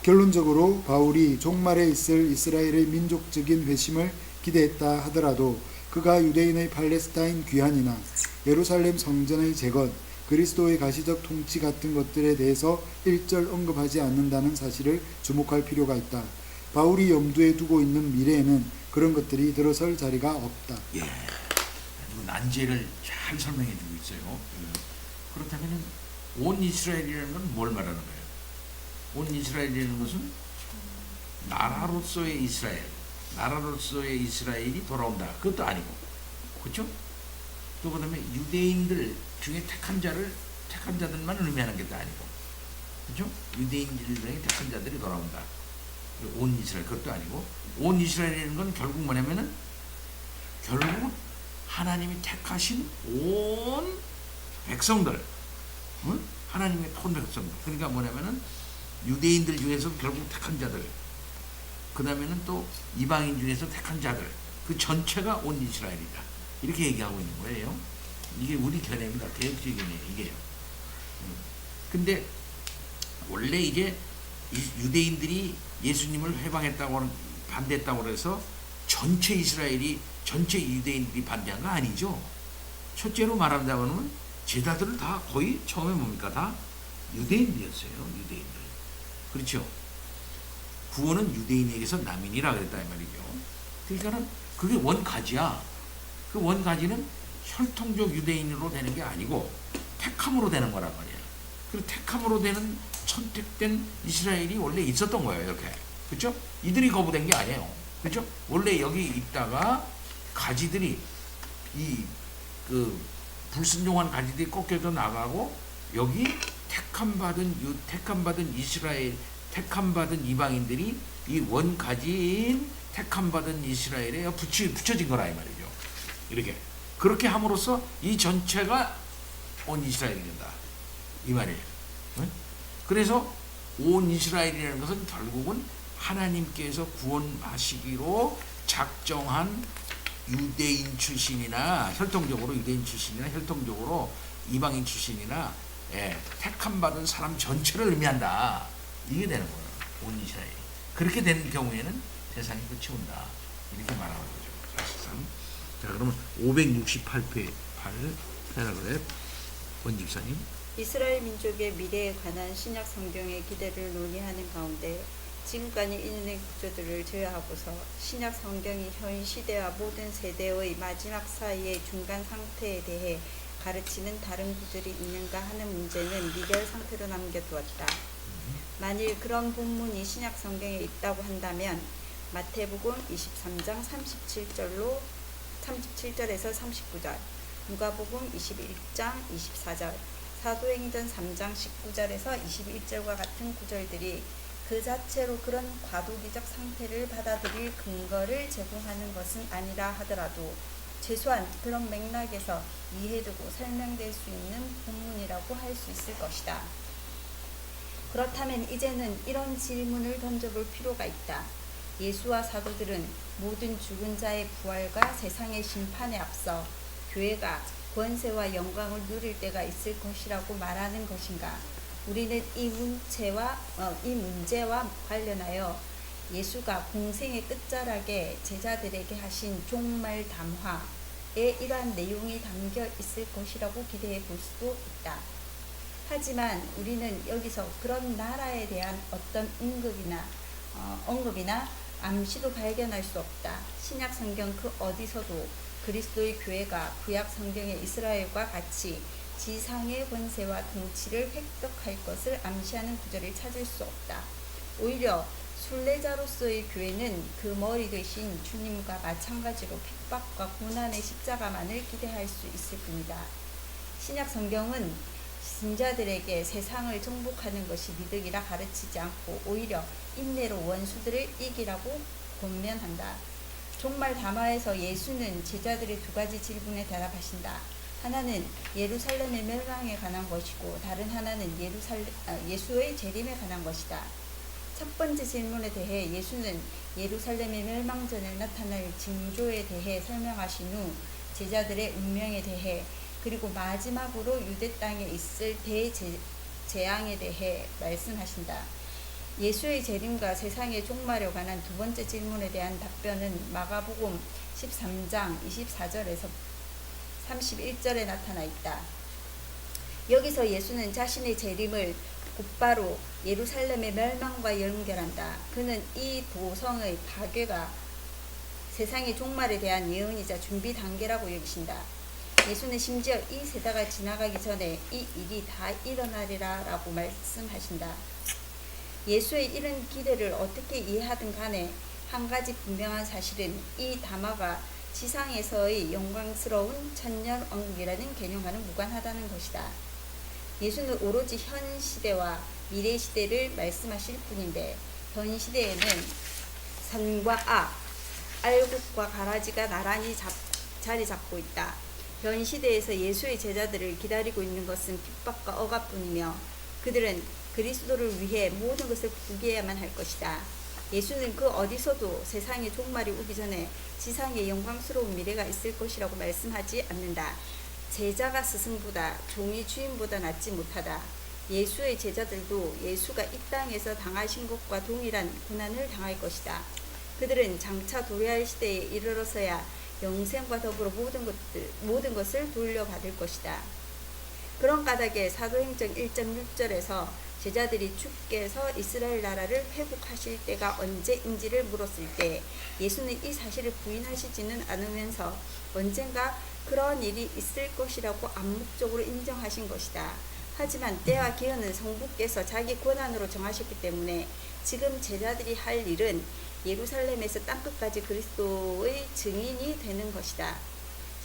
결론적으로 바울이 종말에 있을 이스라엘의 민족적인 회심을 기대했다 하더라도 그가 유대인의 팔레스타인 귀환이나 예루살렘 성전의 재건, 그리스도의 가시적 통치 같은 것들에 대해서 일절 언급하지 않는다는 사실을 주목할 필요가 있다. 바울이 염두에 두고 있는 미래에는 그런 것들이 들어설 자리가 없다. 아주 난제를 잘 설명해 주고 있어요. 그렇다면 온 이스라엘이라는 건 뭘 말하는 거예요? 온 이스라엘이라는 것은 나라로서의 이스라엘, 나라로서의 이스라엘이 돌아온다. 그것도 아니고, 그렇죠? 또 그다음에 유대인들 중에 택한 자들만 의미하는 것도 아니고, 그렇죠? 유대인들 중에 택한 자들이 돌아온다. 온 이스라엘 그것도 아니고, 온 이스라엘이라는 건 결국 뭐냐면은 결국 하나님이 택하신 온 백성들, 하나님의 온 백성들. 그러니까 뭐냐면은 유대인들 중에서 결국 택한 자들, 그 다음에는 또 이방인 중에서 택한 자들, 그 전체가 온 이스라엘이다. 이렇게 얘기하고 있는 거예요. 이게 우리 견해입니다. 개혁적인 이게요. 근데 원래 이제 유대인들이 예수님을 회방했다고 반대했다고 해서 전체 이스라엘이 전체 유대인들이 반대한 거 아니죠. 첫째로 말한다고 하면 제자들은 다 거의 처음에 뭡니까? 다 유대인들이었어요. 유대인들. 그렇죠. 구원은 유대인에게서 남인이라 그랬다 이 말이죠. 그러니까는 그게 원가지야. 그 원가지는 혈통적 유대인으로 되는 게 아니고 택함으로 되는 거란 말이야. 그리고 택함으로 되는 선택된 이스라엘이 원래 있었던 거예요. 이렇게. 그렇죠? 이들이 거부된 게 아니에요. 그렇죠? 원래 여기 있다가 가지들이 불순종한 가지들이 꺾여서 나가고 여기 택함받은 이스라엘, 택함받은 이방인들이 이 원가지인 택함받은 이스라엘에 붙여진 거라 이 말이죠. 이렇게 그렇게 함으로써 이 전체가 온 이스라엘이 된다 이 말이에요. 그래서 온 이스라엘이라는 것은 결국은 하나님께서 구원하시기로 작정한 유대인 출신이나 혈통적으로 유대인 출신이나 혈통적으로 이방인 출신이나 택함받은 사람 전체를 의미한다. 이게 되는 거예요. 온 이스라엘이. 그렇게 되는 경우에는 세상이 끝이 온다. 이렇게 말하는 거죠. 사실상. 자, 그러면 568페 8 패러그랩 원집사님. 이스라엘 민족의 미래에 관한 신약 성경의 기대를 논의하는 가운데 지금까지 있는 구조들을 제외하고서 신약 성경이 현 시대와 모든 세대의 마지막 사이의 중간 상태에 대해 가르치는 다른 구절이 있는가 하는 문제는 미결 상태로 남겨두었다. 만일 그런 본문이 신약 성경에 있다고 한다면 마태복음 23장 37절에서 39절, 누가복음 21장 24절, 사도행전 3장 19절에서 21절과 같은 구절들이 그 자체로 그런 과도기적 상태를 받아들일 근거를 제공하는 것은 아니라 하더라도 최소한 그런 맥락에서 이해되고 설명될 수 있는 본문이라고 할 수 있을 것이다. 그렇다면 이제는 이런 질문을 던져볼 필요가 있다. 예수와 사도들은 모든 죽은 자의 부활과 세상의 심판에 앞서 교회가 권세와 영광을 누릴 때가 있을 것이라고 말하는 것인가? 우리는 이 문제와 관련하여 예수가 공생의 끝자락에 제자들에게 하신 종말 담화에 이러한 내용이 담겨 있을 것이라고 기대해 볼 수도 있다. 하지만 우리는 여기서 그런 나라에 대한 어떤 언급이나 암시도 발견할 수 없다. 신약 성경 그 어디서도 그리스도의 교회가 구약 성경의 이스라엘과 같이 지상의 권세와 통치를 획득할 것을 암시하는 구절을 찾을 수 없다. 오히려 순례자로서의 교회는 그 머리 되신 주님과 마찬가지로 핍박과 고난의 십자가만을 기대할 수 있을 뿐이다. 신약 성경은 신자들에게 세상을 정복하는 것이 미덕이라 가르치지 않고 오히려 인내로 원수들을 이기라고 권면한다. 종말 담화에서 예수는 제자들의 두 가지 질문에 대답하신다. 하나는 예루살렘의 멸망에 관한 것이고 다른 하나는 예수의 재림에 관한 것이다. 첫 번째 질문에 대해 예수는 예루살렘의 멸망 전에 나타날 징조에 대해 설명하신 후 제자들의 운명에 대해 그리고 마지막으로 유대 땅에 있을 대재앙에 대해 말씀하신다. 예수의 재림과 세상의 종말에 관한 두 번째 질문에 대한 답변은 마가복음 13장 24절에서 31절에 나타나 있다. 여기서 예수는 자신의 재림을 곧바로 예루살렘의 멸망과 연결한다. 그는 이 도성의 파괴가 세상의 종말에 대한 예언이자 준비 단계라고 여기신다. 예수는 심지어 이 세대가 지나가기 전에 이 일이 다 일어나리라 라고 말씀하신다. 예수의 이런 기대를 어떻게 이해하든 간에 한 가지 분명한 사실은 이 담화가 지상에서의 영광스러운 천년왕국이라는 개념과는 무관하다는 것이다. 예수는 오로지 현 시대와 미래 시대를 말씀하실 뿐인데 현 시대에는 선과 악, 알곡과 가라지가 나란히 자리 잡고 있다. 현 시대에서 예수의 제자들을 기다리고 있는 것은 핍박과 억압뿐이며 그들은 그리스도를 위해 모든 것을 포기해야만 할 것이다. 예수는 그 어디서도 세상의 종말이 오기 전에 지상에 영광스러운 미래가 있을 것이라고 말씀하지 않는다. 제자가 스승보다 종이 주인보다 낫지 못하다. 예수의 제자들도 예수가 이 땅에서 당하신 것과 동일한 고난을 당할 것이다. 그들은 장차 도래할 시대에 이르러서야 영생과 더불어 모든 것을 돌려받을 것이다. 그런 까닭에 사도행전 1.6절에서 제자들이 주께서 이스라엘 나라를 회복하실 때가 언제인지를 물었을 때 예수는 이 사실을 부인하시지는 않으면서 언젠가 그런 일이 있을 것이라고 암묵적으로 인정하신 것이다. 하지만 때와 기회는 성부께서 자기 권한으로 정하셨기 때문에 지금 제자들이 할 일은 예루살렘에서 땅끝까지 그리스도의 증인이 되는 것이다.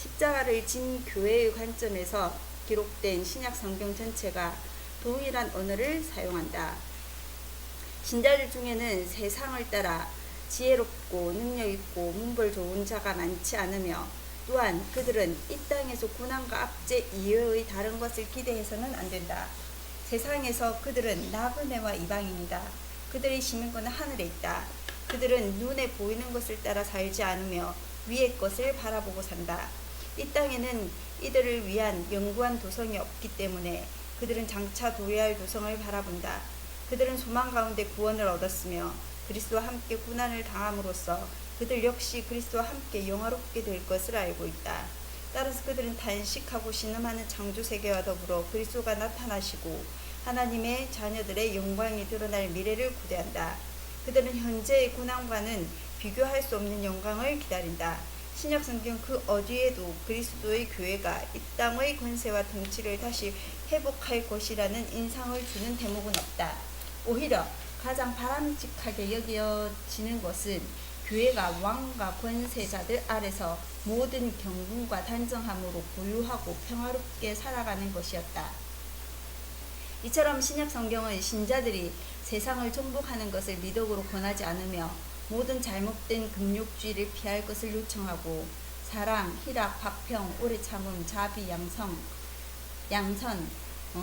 십자가를 진 교회의 관점에서 기록된 신약 성경 전체가 동일한 언어를 사용한다. 신자들 중에는 세상을 따라 지혜롭고 능력있고 문벌 좋은 자가 많지 않으며 또한 그들은 이 땅에서 고난과 압제 이외의 다른 것을 기대해서는 안 된다. 세상에서 그들은 나그네와 이방인이다. 그들의 시민권은 하늘에 있다. 그들은 눈에 보이는 것을 따라 살지 않으며 위의 것을 바라보고 산다. 이 땅에는 이들을 위한 영구한 도성이 없기 때문에 그들은 장차 도래할 도성을 바라본다. 그들은 소망 가운데 구원을 얻었으며 그리스도와 함께 고난을 당함으로써 그들 역시 그리스도와 함께 영화롭게 될 것을 알고 있다. 따라서 그들은 단식하고 신음하는 창조세계와 더불어 그리스도가 나타나시고 하나님의 자녀들의 영광이 드러날 미래를 구대한다. 그들은 현재의 고난과는 비교할 수 없는 영광을 기다린다. 신약성경 그 어디에도 그리스도의 교회가 이 땅의 권세와 통치를 다시 회복할 것이라는 인상을 주는 대목은 없다. 오히려 가장 바람직하게 여겨지는 것은 교회가 왕과 권세자들 아래서 모든 경륜과 단정함으로 고유하고 평화롭게 살아가는 것이었다. 이처럼 신약성경은 신자들이 세상을 정복하는 것을 미덕으로 권하지 않으며 모든 잘못된 금욕주의를 피할 것을 요청하고 사랑, 희락, 화평, 오래 참음, 자비, 양선,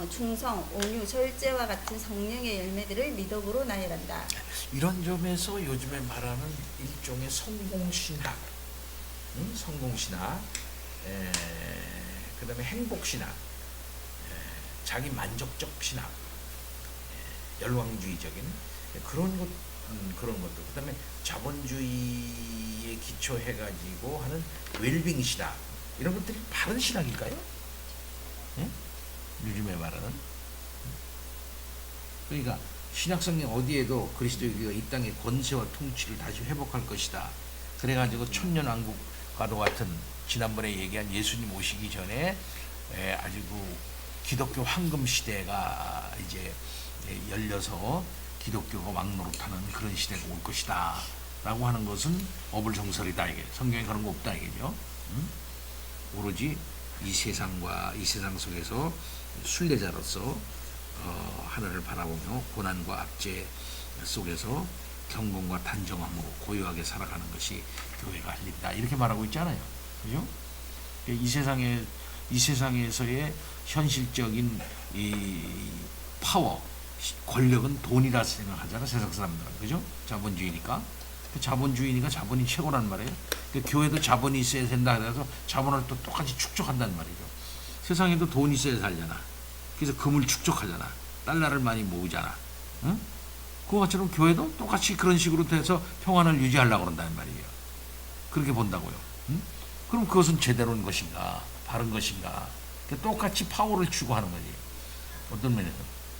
충성, 온유, 절제와 같은 성령의 열매들을 미덕으로 나열한다. 이런 점에서 요즘에 말하는 일종의 성공신학, 성공신학, 그 다음에 행복신학, 자기 만족적 신학, 열왕주의적인 그런 것도, 그 다음에 자본주의에 기초해가지고 하는 웰빙 신학, 이런 것들이 바른 신학일까요? 요즘에 말하는. 그러니까 신약성경 어디에도 그리스도의 교회가 이 땅의 권세와 통치를 다시 회복할 것이다. 그래가지고 천년왕국과도 같은 지난번에 얘기한 예수님 오시기 전에 아주 기독교 황금 시대가 이제 열려서 기독교가 왕노릇하는 그런 시대가 올 것이다 라고 하는 것은 어불성설이다. 이게 성경에 그런 거 없다 이게죠. 오로지 이 세상과 이 세상 속에서 순례자로서 하늘을 바라보며 고난과 압제 속에서 경건과 단정함으로 고요하게 살아가는 것이 교회가 할 일이다. 이렇게 말하고 있잖아요. 그죠? 이 세상에서의 현실적인 이 파워, 권력은 돈이라 생각하잖아, 세상 사람들은. 그죠? 자본주의니까. 그 자본주의니까 자본이 최고란 말이에요. 그 교회도 자본이 있어야 된다 그래서 자본을 또 똑같이 축적한다는 말이죠. 세상에도 돈이 있어야 살잖아. 그래서 금을 축적하잖아. 달러를 많이 모으잖아. 응? 그것처럼 교회도 똑같이 그런 식으로 돼서 평안을 유지하려고 그런다는 말이에요. 그렇게 본다고요. 응? 그럼 그것은 제대로인 것인가? 바른 것인가? 똑같이 파워를 추구하는 거지. 어떤 면에서.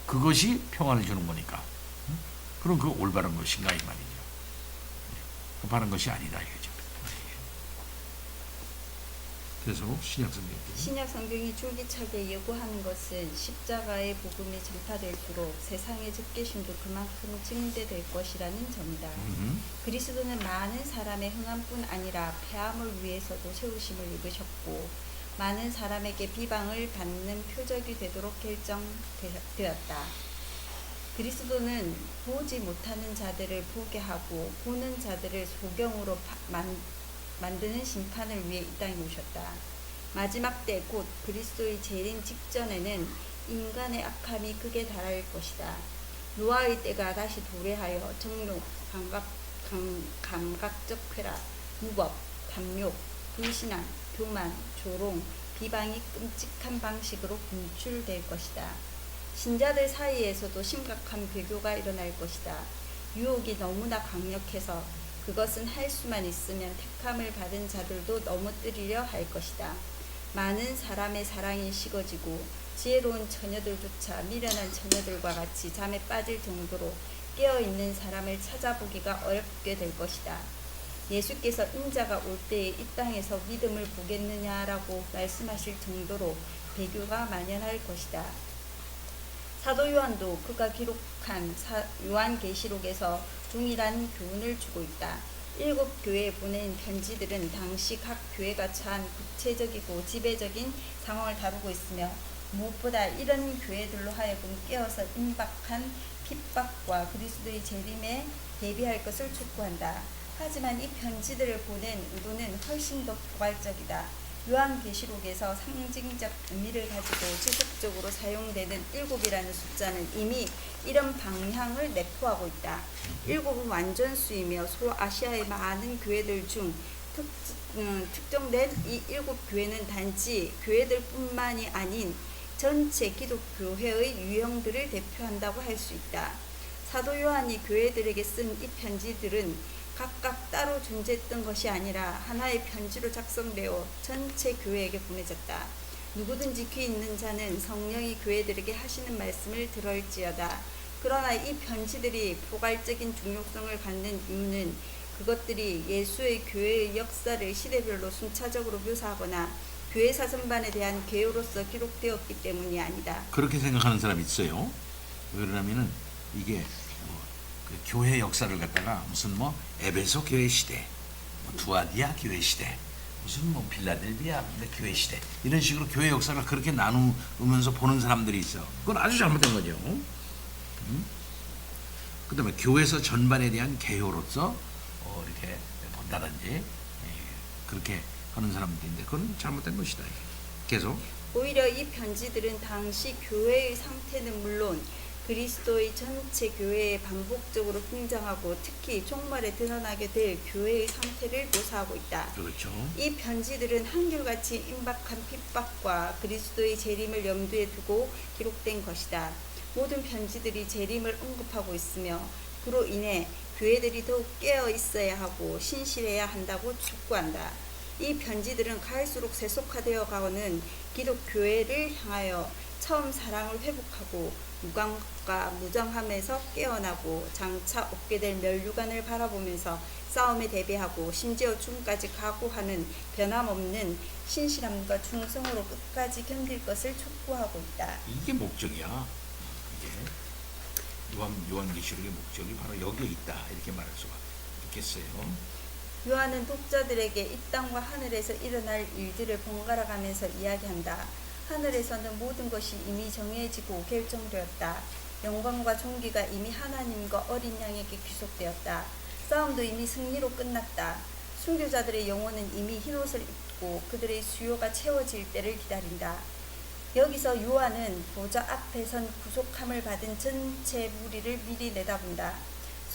그것이 평안을 주는 거니까. 응? 그럼 그거 올바른 것인가 이 말이죠. 바른 것이 아니다 이거죠. 그래서 신약 성경이 줄기차게 예고하는 것은 십자가의 복음이 전파될수록 세상의 적개심도 그만큼 증대될 것이라는 점이다. 그리스도는 많은 사람의 흥함뿐 아니라 폐함을 위해서도 세우심을 입으셨고 많은 사람에게 비방을 받는 표적이 되도록 결정되었다. 그리스도는 보지 못하는 자들을 보게 하고 보는 자들을 소경으로 만드는 심판을 위해 이 땅에 오셨다. 마지막 때 곧 그리스도의 재림 직전에는 인간의 악함이 극에 달할 것이다. 노아의 때가 다시 도래하여 정욕, 감각적 쾌락, 무법, 탐욕, 불신앙, 교만, 조롱, 비방이 끔찍한 방식으로 분출될 것이다. 신자들 사이에서도 심각한 배교가 일어날 것이다. 유혹이 너무나 강력해서 그것은 할 수만 있으면 택함을 받은 자들도 넘어뜨리려 할 것이다. 많은 사람의 사랑이 식어지고 지혜로운 처녀들조차 미련한 처녀들과 같이 잠에 빠질 정도로 깨어있는 사람을 찾아보기가 어렵게 될 것이다. 예수께서 인자가 올 때에 이 땅에서 믿음을 보겠느냐라고 말씀하실 정도로 배교가 만연할 것이다. 사도 요한도 그가 기록한 요한계시록에서 동일한 교훈을 주고 있다. 7 교회에 보낸 편지들은 당시 각 교회가 처한 구체적이고 지배적인 상황을 다루고 있으며 무엇보다 이런 교회들로 하여금 깨어서 임박한 핍박과 그리스도의 재림에 대비할 것을 촉구한다. 하지만 이 편지들을 보낸 의도는 훨씬 더 포괄적이다. 요한계시록에서 상징적 의미를 가지고 지속적으로 사용되는 7이라는 숫자는 이미 이런 방향을 내포하고 있다. 7은 완전수이며 소아시아의 많은 교회들 중 특정된 이 7 교회는 단지 교회들뿐만이 아닌 전체 기독교회의 유형들을 대표한다고 할 수 있다. 사도 요한이 교회들에게 쓴 이 편지들은 각각 따로 존재했던 것이 아니라 하나의 편지로 작성되어 전체 교회에게 보내졌다. 누구든지 귀 있는 자는 성령이 교회들에게 하시는 말씀을 들을지어다. 그러나 이 편지들이 포괄적인 중요성을 갖는 이유는 그것들이 예수의 교회의 역사를 시대별로 순차적으로 묘사하거나 교회 사전반에 대한 개요로서 기록되었기 때문이 아니다. 그렇게 생각하는 사람이 있어요. 왜 그러냐면은 이게 그 교회 역사를 갖다가 무슨 에베소 교회 시대, 두아디아 교회 시대, 무슨 빌라델비아 교회 시대 이런 식으로 교회 역사를 그렇게 나누면서 보는 사람들이 있어. 그건 아주 잘못된 거죠. 그다음에 교회에서 전반에 대한 개요로서 이렇게 본다든지 그렇게 하는 사람들인데 그건 잘못된 것이다. 계속. 오히려 이 편지들은 당시 교회의 상태는 물론 그리스도의 전체 교회에 반복적으로 등장하고 특히 종말에 드러나게 될 교회의 상태를 묘사하고 있다. 그렇죠. 이 편지들은 한결같이 임박한 핍박과 그리스도의 재림을 염두에 두고 기록된 것이다. 모든 편지들이 재림을 언급하고 있으며 그로 인해 교회들이 더욱 깨어 있어야 하고 신실해야 한다고 촉구한다. 이 편지들은 갈수록 세속화되어 가는 기독교회를 향하여 처음 사랑을 회복하고 무감과 무정함에서 깨어나고 장차 얻게 될 면류관을 바라보면서 싸움에 대비하고 심지어 죽음까지 각오하는 변함없는 신실함과 충성으로 끝까지 견딜 것을 촉구하고 있다. 이게 목적이야. 이게 요한계시록의 목적이 바로 여기에 있다. 이렇게 말할 수가 있겠어요. 요한은 독자들에게 이 땅과 하늘에서 일어날 일들을 번갈아 가면서 이야기한다. 하늘에서는 모든 것이 이미 정해지고 결정되었다. 영광과 존귀가 이미 하나님과 어린 양에게 귀속되었다. 싸움도 이미 승리로 끝났다. 순교자들의 영혼은 이미 흰옷을 입고 그들의 수요가 채워질 때를 기다린다. 여기서 요한은 보좌 앞에 선 구속함을 받은 전체 무리를 미리 내다본다.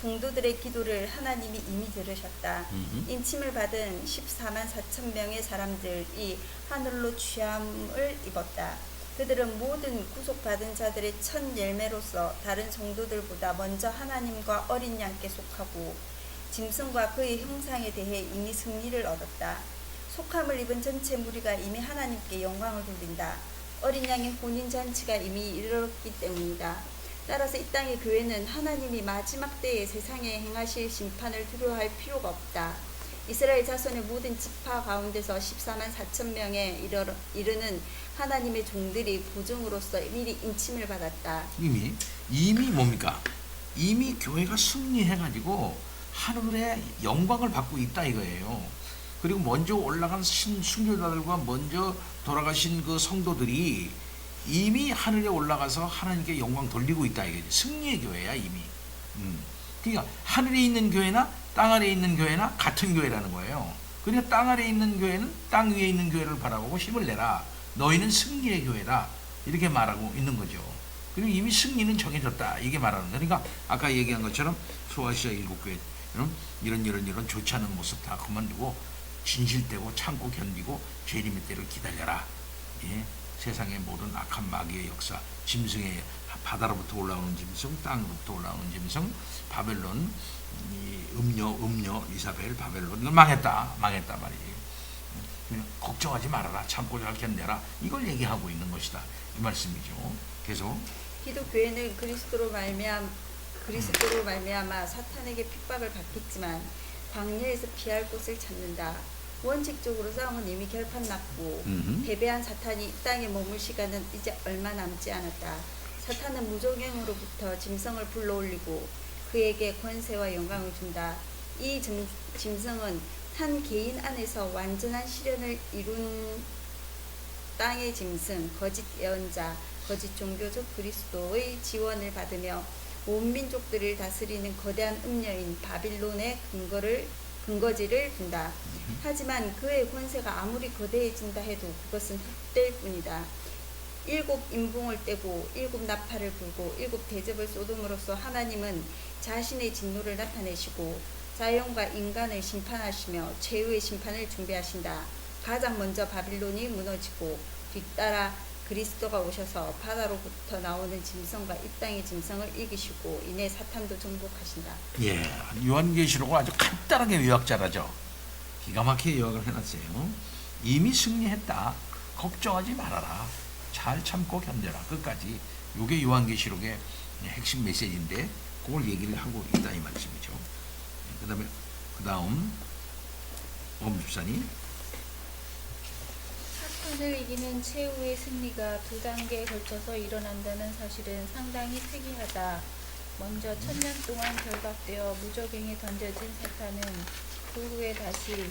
성도들의 기도를 하나님이 이미 들으셨다. 음흠. 인침을 받은 14만 4천 명의 사람들이 하늘로 취함을 입었다. 그들은 모든 구속받은 자들의 첫 열매로서 다른 성도들보다 먼저 하나님과 어린 양께 속하고 짐승과 그의 형상에 대해 이미 승리를 얻었다. 속함을 입은 전체 무리가 이미 하나님께 영광을 돌린다. 어린 양의 혼인잔치가 이미 이르렀기 때문이다. 따라서 이 땅의 교회는 하나님이 마지막 때에 세상에 행하실 심판을 두려워할 필요가 없다. 이스라엘 자손의 모든 지파 가운데서 14만 4천 명에 이르는 하나님의 종들이 보증으로서 미리 인침을 받았다. 이미 뭡니까? 이미 교회가 승리해가지고 하늘에 영광을 받고 있다 이거예요. 그리고 먼저 올라간 순교자들과 먼저 돌아가신 그 성도들이 이미 하늘에 올라가서 하나님께 영광 돌리고 있다 이거지. 승리의 교회야 이미. 그러니까 하늘에 있는 교회나 땅 아래에 있는 교회나 같은 교회라는 거예요. 그러니까 땅 아래에 있는 교회는 땅 위에 있는 교회를 바라보고 힘을 내라. 너희는 승리의 교회다. 이렇게 말하고 있는 거죠. 그리고 이미 승리는 정해졌다. 이게 말하는 거예요. 그러니까 아까 얘기한 것처럼 소아시아 7교회 이런 좋지 않은 모습 다 그만두고 진실되고 참고 견디고 재림의 때를 기다려라. 예? 세상의 모든 악한 마귀의 역사, 짐승의 바다로부터 올라오는 짐승, 땅으로부터 올라오는 짐승, 바벨론, 음녀, 이사벨, 바벨론 이건 망했다 말이에요. 걱정하지 말아라, 참고 잘 견뎌라. 이걸 얘기하고 있는 것이다. 이 말씀이죠. 계속. 기독교회는 그리스도로 말미암아 사탄에게 핍박을 받겠지만 광야에서 피할 곳을 찾는다. 원칙적으로 싸움은 이미 결판 났고 패배한 사탄이 이 땅에 머물 시간은 이제 얼마 남지 않았다. 사탄은 무적행으로부터 짐승을 불러올리고 그에게 권세와 영광을 준다. 이 짐승은 한 개인 안에서 완전한 시련을 이룬 땅의 짐승, 거짓 예언자, 거짓 종교적 그리스도의 지원을 받으며 온 민족들을 다스리는 거대한 음녀인 바빌론의 근거지를 둔다. 하지만 그의 권세가 아무리 거대해진다 해도 그것은 헛될 뿐이다. 7 인붕을 떼고 7 나팔을 불고 7 대접을 쏟음으로써 하나님은 자신의 진노를 나타내시고 자연과 인간을 심판하시며 최후의 심판을 준비하신다. 가장 먼저 바빌론이 무너지고 뒤따라 그리스도가 오셔서 바다로부터 나오는 짐승과 이 땅의 짐승을 이기시고 이내 사탄도 정복하신다. 예, 요한계시록을 아주 간단하게 요약 잘하죠. 기가 막히게 요약을 해놨어요. 이미 승리했다. 걱정하지 말아라. 잘 참고 견뎌라. 끝까지. 이게 요한계시록의 핵심 메시지인데 그걸 얘기를 하고 있다 이 말씀이죠. 그 다음 엄집사님. 사탄을 이기는 최후의 승리가 2단계에 걸쳐서 일어난다는 사실은 상당히 특이하다. 먼저 1000년 동안 결박되어 무적행에 던져진 사탄은 그 후에 다시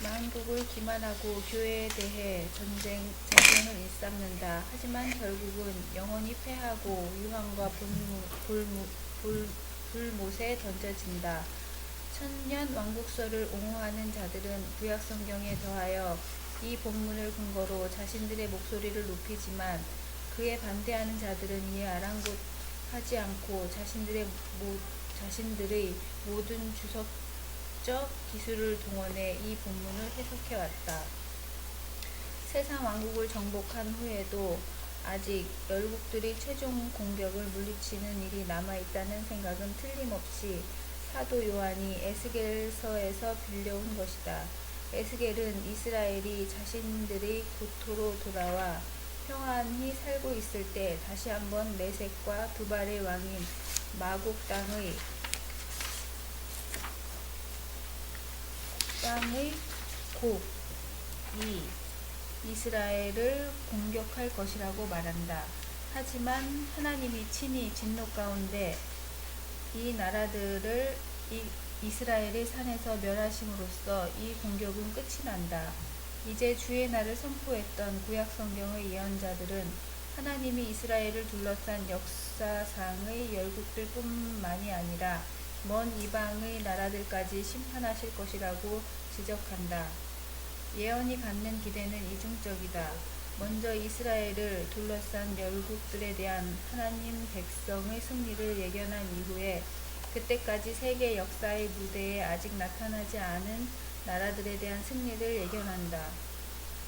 만국을 기만하고 교회에 대해 전쟁을 일삼는다. 하지만 결국은 영원히 패하고 유황과 불못에 던져진다. 천년 왕국설을 옹호하는 자들은 구약성경에 더하여 이 본문을 근거로 자신들의 목소리를 높이지만 그에 반대하는 자들은 이에 아랑곳하지 않고 자신들의 모든 주석적 기술을 동원해 이 본문을 해석해왔다. 세상 왕국을 정복한 후에도 아직 열국들이 최종 공격을 물리치는 일이 남아있다는 생각은 틀림없이 사도 요한이 에스겔서에서 빌려온 것이다. 에스겔은 이스라엘이 자신들의 고토로 돌아와 평안히 살고 있을 때 다시 한번 메섹과 두발의 왕인 마곡 땅의 곡이 이스라엘을 공격할 것이라고 말한다. 하지만 하나님이 친히 진노 가운데 이 나라들을 이스라엘의 산에서 멸하심으로써 이 공격은 끝이 난다. 이제 주의 날을 선포했던 구약성경의 예언자들은 하나님이 이스라엘을 둘러싼 역사상의 열국들 뿐만이 아니라 먼 이방의 나라들까지 심판하실 것이라고 지적한다. 예언이 갖는 기대는 이중적이다. 먼저 이스라엘을 둘러싼 열국들에 대한 하나님 백성의 승리를 예견한 이후에 그때까지 세계 역사의 무대에 아직 나타나지 않은 나라들에 대한 승리를 예견한다.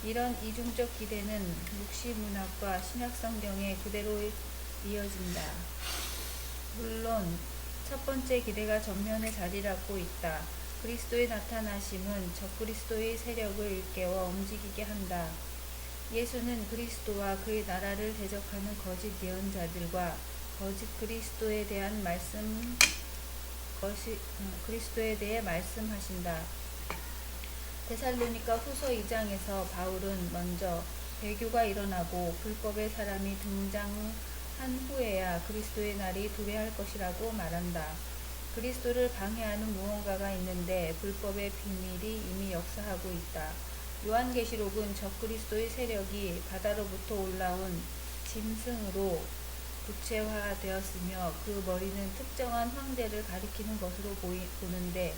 이런 이중적 기대는 묵시 문학과 신약 성경에 그대로 이어진다. 물론 첫 번째 기대가 전면에 자리 잡고 있다. 그리스도의 나타나심은 적그리스도의 세력을 일깨워 움직이게 한다. 예수는 그리스도와 그의 나라를 대적하는 거짓 예언자들과 거짓 그리스도에 대한 그리스도에 대해 말씀하신다. 데살로니가 후서 2장에서 바울은 먼저 배교가 일어나고 불법의 사람이 등장한 후에야 그리스도의 날이 도래할 것이라고 말한다. 그리스도를 방해하는 무언가가 있는데 불법의 비밀이 이미 역사하고 있다. 요한계시록은 적그리스도의 세력이 바다로부터 올라온 짐승으로 구체화되었으며 그 머리는 특정한 황제를 가리키는 것으로 보는데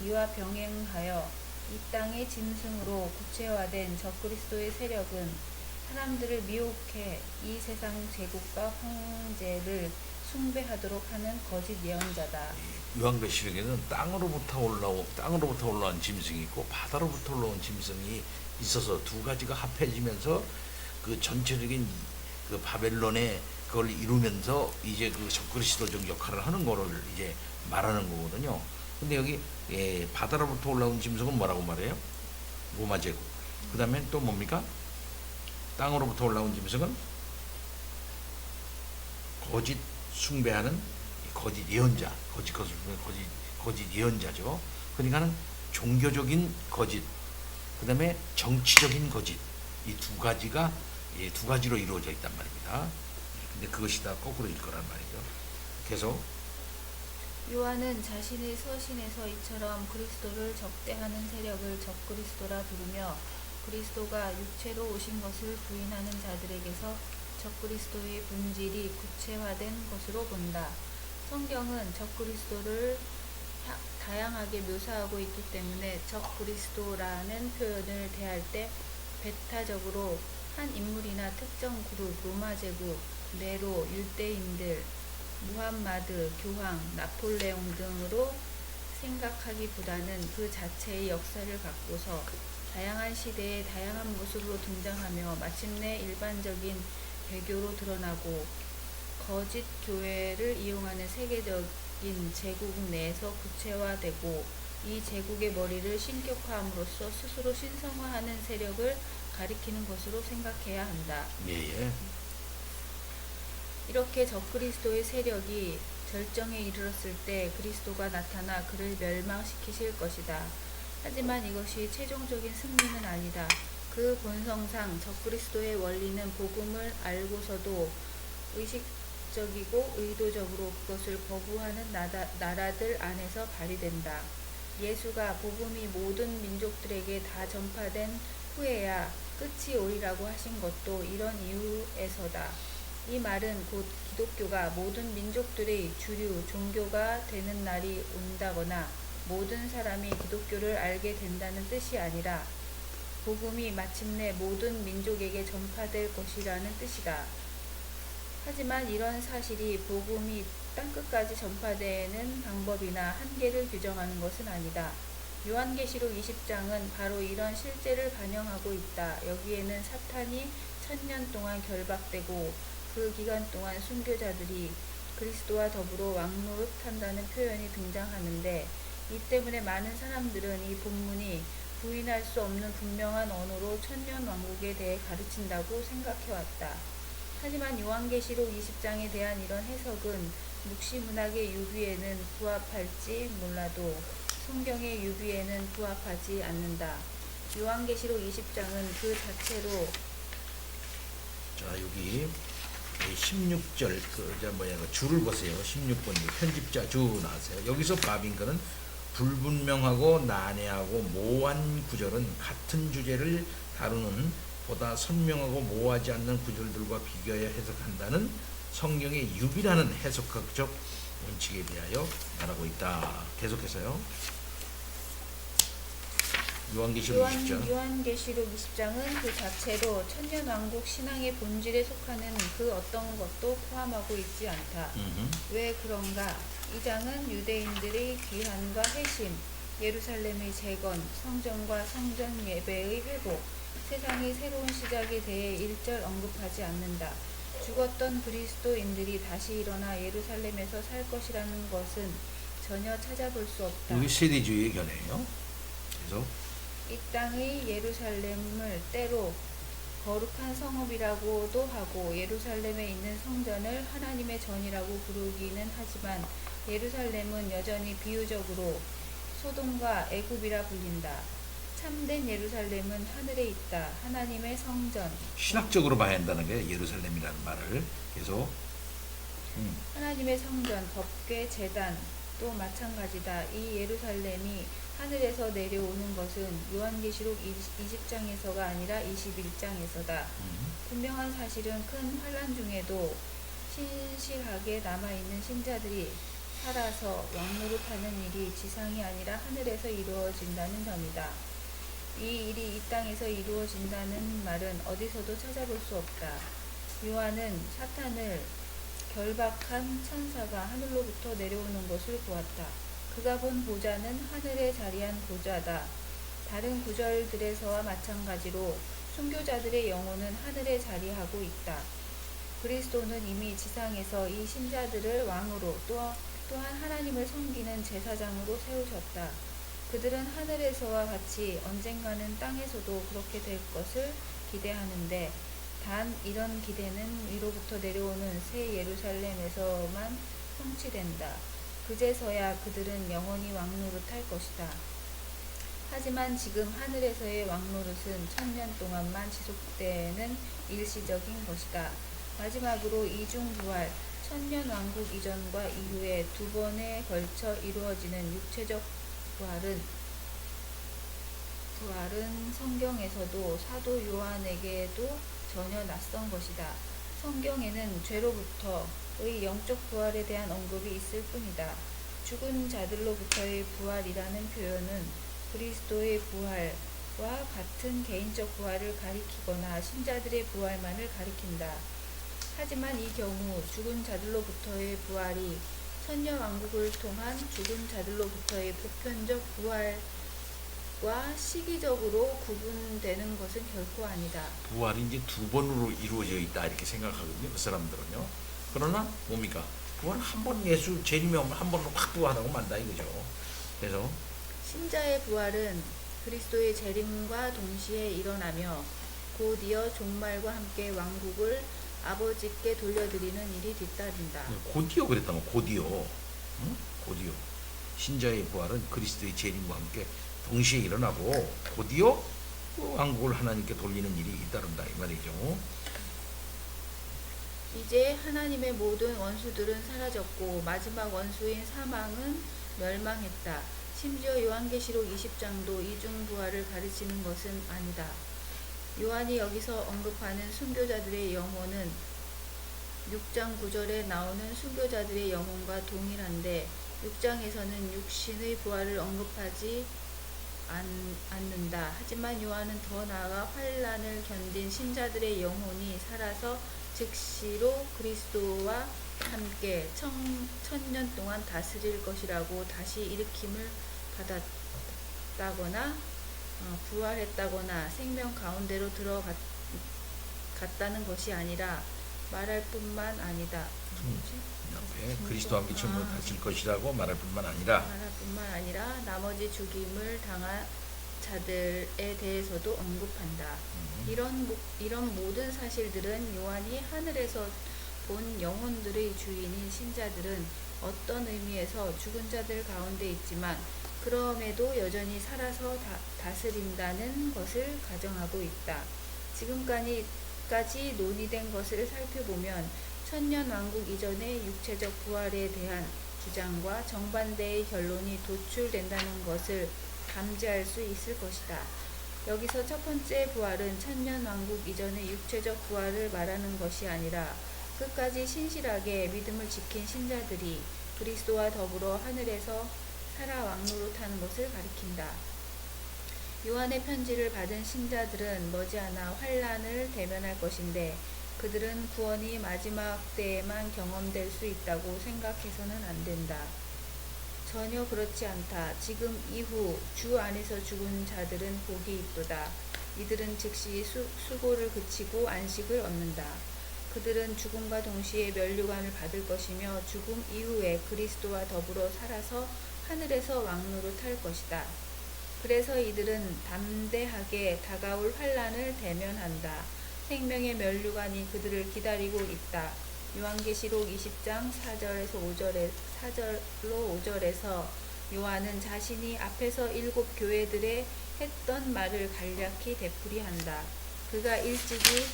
이와 병행하여 이 땅의 짐승으로 구체화된 적그리스도의 세력은 사람들을 미혹해 이 세상 제국과 황제를 숭배하도록 하는 거짓 예언자다. 요한계시록에는 땅으로부터 올라온 짐승이 있고 바다로부터 올라온 짐승이 있어서 두 가지가 합해지면서 그 전체적인 그 바벨론의 그걸 이루면서 이제 그 적그리스도적 역할을 하는 거를 이제 말하는 거거든요. 근데 여기 바다로부터 올라온 짐승은 뭐라고 말해요? 로마 제국. 그 다음에 또 뭡니까? 땅으로부터 올라온 짐승은 거짓 숭배하는 거짓 예언자, 거짓 예언자죠. 그러니까는 종교적인 거짓, 그 다음에 정치적인 거짓, 이 두 가지로 이루어져 있단 말입니다. 근데 그것이 다 거꾸로일 거란 말이죠. 계속 요한은 자신의 서신에서 이처럼 그리스도를 적대하는 세력을 적그리스도라 부르며 그리스도가 육체로 오신 것을 부인하는 자들에게서 적그리스도의 본질이 구체화된 것으로 본다. 성경은 적그리스도를 다양하게 묘사하고 있기 때문에 적그리스도라는 표현을 대할 때 배타적으로 한 인물이나 특정 그룹, 로마 제국, 네로, 유대인들, 무함마드, 교황, 나폴레옹 등으로 생각하기보다는 그 자체의 역사를 갖고서 다양한 시대에 다양한 모습으로 등장하며 마침내 일반적인 배교로 드러나고 거짓 교회를 이용하는 세계적인 제국 내에서 구체화되고 이 제국의 머리를 신격화함으로써 스스로 신성화하는 세력을 가리키는 것으로 생각해야 한다. 예. 이렇게 적그리스도의 세력이 절정에 이르렀을 때 그리스도가 나타나 그를 멸망시키실 것이다. 하지만 이것이 최종적인 승리는 아니다. 그 본성상 적그리스도의 원리는 복음을 알고서도 의식적이고 의도적으로 그것을 거부하는 나라들 안에서 발휘된다. 예수가 복음이 모든 민족들에게 다 전파된 후에야 끝이 오리라고 하신 것도 이런 이유에서다. 이 말은 곧 기독교가 모든 민족들의 주류 종교가 되는 날이 온다거나 모든 사람이 기독교를 알게 된다는 뜻이 아니라 복음이 마침내 모든 민족에게 전파될 것이라는 뜻이다. 하지만 이런 사실이 복음이 땅끝까지 전파되는 방법이나 한계를 규정하는 것은 아니다. 요한계시록 20장은 바로 이런 실제를 반영하고 있다. 여기에는 사탄이 1000년 동안 결박되고 그 기간 동안 순교자들이 그리스도와 더불어 왕노릇한다는 표현이 등장하는데 이 때문에 많은 사람들은 이 본문이 부인할 수 없는 분명한 언어로 천년 왕국에 대해 가르친다고 생각해왔다. 하지만 요한계시록 20장에 대한 이런 해석은 묵시문학의 유비에는 부합할지 몰라도 성경의 유비에는 부합하지 않는다. 요한계시록 20장은 그 자체로 자 여기 16절 줄을 보세요. 16번 편집자 주 나왔어요. 여기서 바빙크는 불분명하고 난해하고 모호한 구절은 같은 주제를 다루는 보다 선명하고 모호하지 않는 구절들과 비교하여 해석한다는 성경의 유비라는 해석학적 원칙에 대하여 말하고 있다. 계속해서요. 요한계시록 20장. 요한계시록 20장은 그 자체로 천년왕국 신앙의 본질에 속하는 그 어떤 것도 포함하고 있지 않다. 왜 그런가? 이 장은 유대인들의 귀환과 회심, 예루살렘의 재건, 성전과 성전 예배의 회복, 세상의 새로운 시작에 대해 일절 언급하지 않는다. 죽었던 그리스도인들이 다시 일어나 예루살렘에서 살 것이라는 것은 전혀 찾아볼 수 없다. 여기 세대주의의 견해예요. 그래서 이 땅의 예루살렘을 때로 거룩한 성읍이라고도 하고 예루살렘에 있는 성전을 하나님의 전이라고 부르기는 하지만 예루살렘은 여전히 비유적으로 소돔과 애굽이라 불린다. 참된 예루살렘은 하늘에 있다. 하나님의 성전. 신학적으로 봐야 한다는 게 예루살렘이라는 말을 계속 하나님의 성전, 법궤, 제단 또 마찬가지다. 이 예루살렘이 하늘에서 내려오는 것은 요한계시록 20장에서가 아니라 21장에서다. 분명한 사실은 큰 환란 중에도 신실하게 남아있는 신자들이 살아서 왕노릇하는 일이 지상이 아니라 하늘에서 이루어진다는 점이다. 이 일이 이 땅에서 이루어진다는 말은 어디서도 찾아볼 수 없다. 요한은 사탄을 결박한 천사가 하늘로부터 내려오는 것을 보았다. 그가 본 보좌는 하늘에 자리한 보좌다. 다른 구절들에서와 마찬가지로 순교자들의 영혼은 하늘에 자리하고 있다. 그리스도는 이미 지상에서 이 신자들을 왕으로 또한 하나님을 섬기는 제사장으로 세우셨다. 그들은 하늘에서와 같이 언젠가는 땅에서도 그렇게 될 것을 기대하는데 단 이런 기대는 위로부터 내려오는 새 예루살렘에서만 성취된다. 그제서야 그들은 영원히 왕노릇할 것이다. 하지만 지금 하늘에서의 왕노릇은 1000년 동안만 지속되는 일시적인 것이다. 마지막으로 이중부활, 천년 왕국 이전과 이후에 두 번에 걸쳐 이루어지는 육체적 부활은 성경에서도 사도 요한에게도 전혀 낯선 것이다. 성경에는 죄로부터의 영적 부활에 대한 언급이 있을 뿐이다. 죽은 자들로부터의 부활이라는 표현은 그리스도의 부활과 같은 개인적 부활을 가리키거나 신자들의 부활만을 가리킨다. 하지만 이 경우 죽은 자들로부터의 부활이 천년왕국을 통한 죽은 자들로부터의 보편적 부활과 시기적으로 구분되는 것은 결코 아니다. 부활이 이제 두 번으로 이루어져 있다 이렇게 생각하거든요. 그 사람들은요. 그러나 뭡니까? 부활 한 번 예수 재림이 한 번으로 확 부활하고 만다 이거죠. 그래서 신자의 부활은 그리스도의 재림과 동시에 일어나며 곧이어 종말과 함께 왕국을 아버지께 돌려드리는 일이 뒤따른다. 곧이요 그랬다면 곧이요. 응? 곧이요. 신자의 부활은 그리스도의 재림과 함께 동시에 일어나고 곧이요 그 왕국을 하나님께 돌리는 일이 잇따른다 이 말이죠. 이제 하나님의 모든 원수들은 사라졌고 마지막 원수인 사망은 멸망했다. 심지어 요한계시록 20장도 이중부활을 가르치는 것은 아니다. 요한이 여기서 언급하는 순교자들의 영혼은 6장 9절에 나오는 순교자들의 영혼과 동일한데 6장에서는 육신의 부활을 언급하지 않는다. 하지만 요한은 더 나아가 환란을 견딘 신자들의 영혼이 살아서 즉시로 그리스도와 함께 천년 동안 다스릴 것이라고 다시 일으킴을 받았다거나 부활했다거나 생명 가운데로 들어갔다는 것이 아니라 말할 뿐만 아니다. 옆에 그리스도와 함께 천국으로 다칠 것이라고 말할 뿐만 아니라 나머지 죽임을 당한 자들에 대해서도 언급한다. 이런 모든 사실들은 요한이 하늘에서 본 영혼들의 주인인 신자들은 어떤 의미에서 죽은 자들 가운데 있지만 그럼에도 여전히 살아서 다스린다는 것을 가정하고 있다. 지금까지 논의된 것을 살펴보면 천년왕국 이전의 육체적 부활에 대한 주장과 정반대의 결론이 도출된다는 것을 감지할 수 있을 것이다. 여기서 첫 번째 부활은 천년왕국 이전의 육체적 부활을 말하는 것이 아니라 끝까지 신실하게 믿음을 지킨 신자들이 그리스도와 더불어 하늘에서 살아 왕노릇하는 것을 가리킨다. 요한의 편지를 받은 신자들은 머지않아 환란을 대면할 것인데 그들은 구원이 마지막 때에만 경험될 수 있다고 생각해서는 안 된다. 전혀 그렇지 않다. 지금 이후 주 안에서 죽은 자들은 복이 있도다. 이들은 즉시 수고를 그치고 안식을 얻는다. 그들은 죽음과 동시에 면류관을 받을 것이며 죽음 이후에 그리스도와 더불어 살아서 하늘에서 왕노로 탈 것이다. 그래서 이들은 담대하게 다가올 환란을 대면한다. 생명의 면류관이 그들을 기다리고 있다. 요한계시록 20장 4절로 5절에서 요한은 자신이 앞에서 7 교회들에 했던 말을 간략히 되풀이한다. 그가 일찍이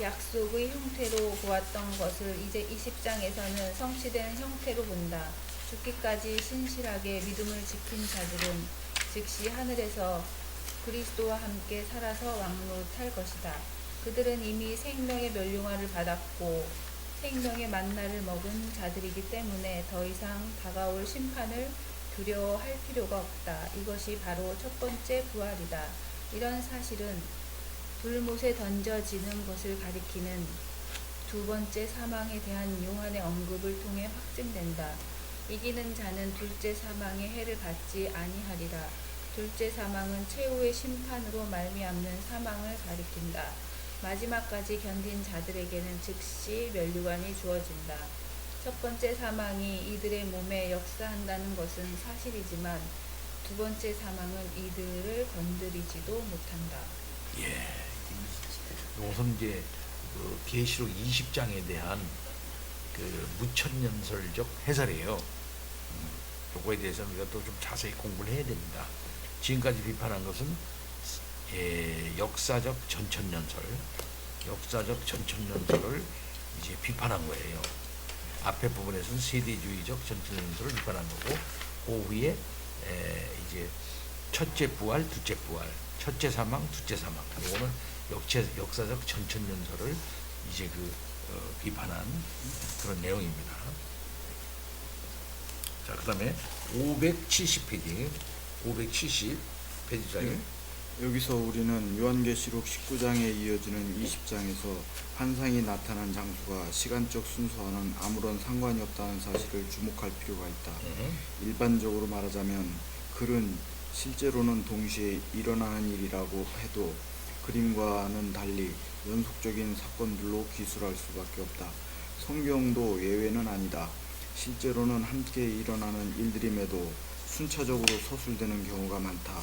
약속의 형태로 보았던 것을 이제 20장에서는 성취되는 형태로 본다. 죽기까지 신실하게 믿음을 지킨 자들은 즉시 하늘에서 그리스도와 함께 살아서 왕노 탈 것이다. 그들은 이미 생명의 면류관을 받았고 생명의 만나를 먹은 자들이기 때문에 더 이상 다가올 심판을 두려워할 필요가 없다. 이것이 바로 첫 번째 부활이다. 이런 사실은 불못에 던져지는 것을 가리키는 두 번째 사망에 대한 요한의 언급을 통해 확증된다. 이기는 자는 둘째 사망의 해를 받지 아니하리라. 둘째 사망은 최후의 심판으로 말미암는 사망을 가리킨다. 마지막까지 견딘 자들에게는 즉시 면류관이 주어진다. 첫 번째 사망이 이들의 몸에 역사한다는 것은 사실이지만 두 번째 사망은 이들을 건드리지도 못한다. 예, 우선 이제 그 계시록 20장에 대한 그 무천년설적 해설이에요. 요거에 대해서 우리가 또 좀 자세히 공부를 해야 됩니다. 지금까지 비판한 것은 역사적 전천년설을 이제 비판한 거예요. 앞에 부분에서는 세대주의적 전천년설을 비판한 거고, 그 후에 이제 첫째 부활, 둘째 부활, 첫째 사망, 둘째 사망. 이거는 역사적 전천년설을 이제 비판한 그런 내용입니다. 자, 그 다음에 570페이지, 570페이지짜리. 여기서 우리는 요한계시록 19장에 이어지는 20장에서 환상이 나타난 장소가 시간적 순서와는 아무런 상관이 없다는 사실을 주목할 필요가 있다. 일반적으로 말하자면 글은 실제로는 동시에 일어나는 일이라고 해도 그림과는 달리 연속적인 사건들로 기술할 수밖에 없다. 성경도 예외는 아니다. 실제로는 함께 일어나는 일들임에도 순차적으로 서술되는 경우가 많다.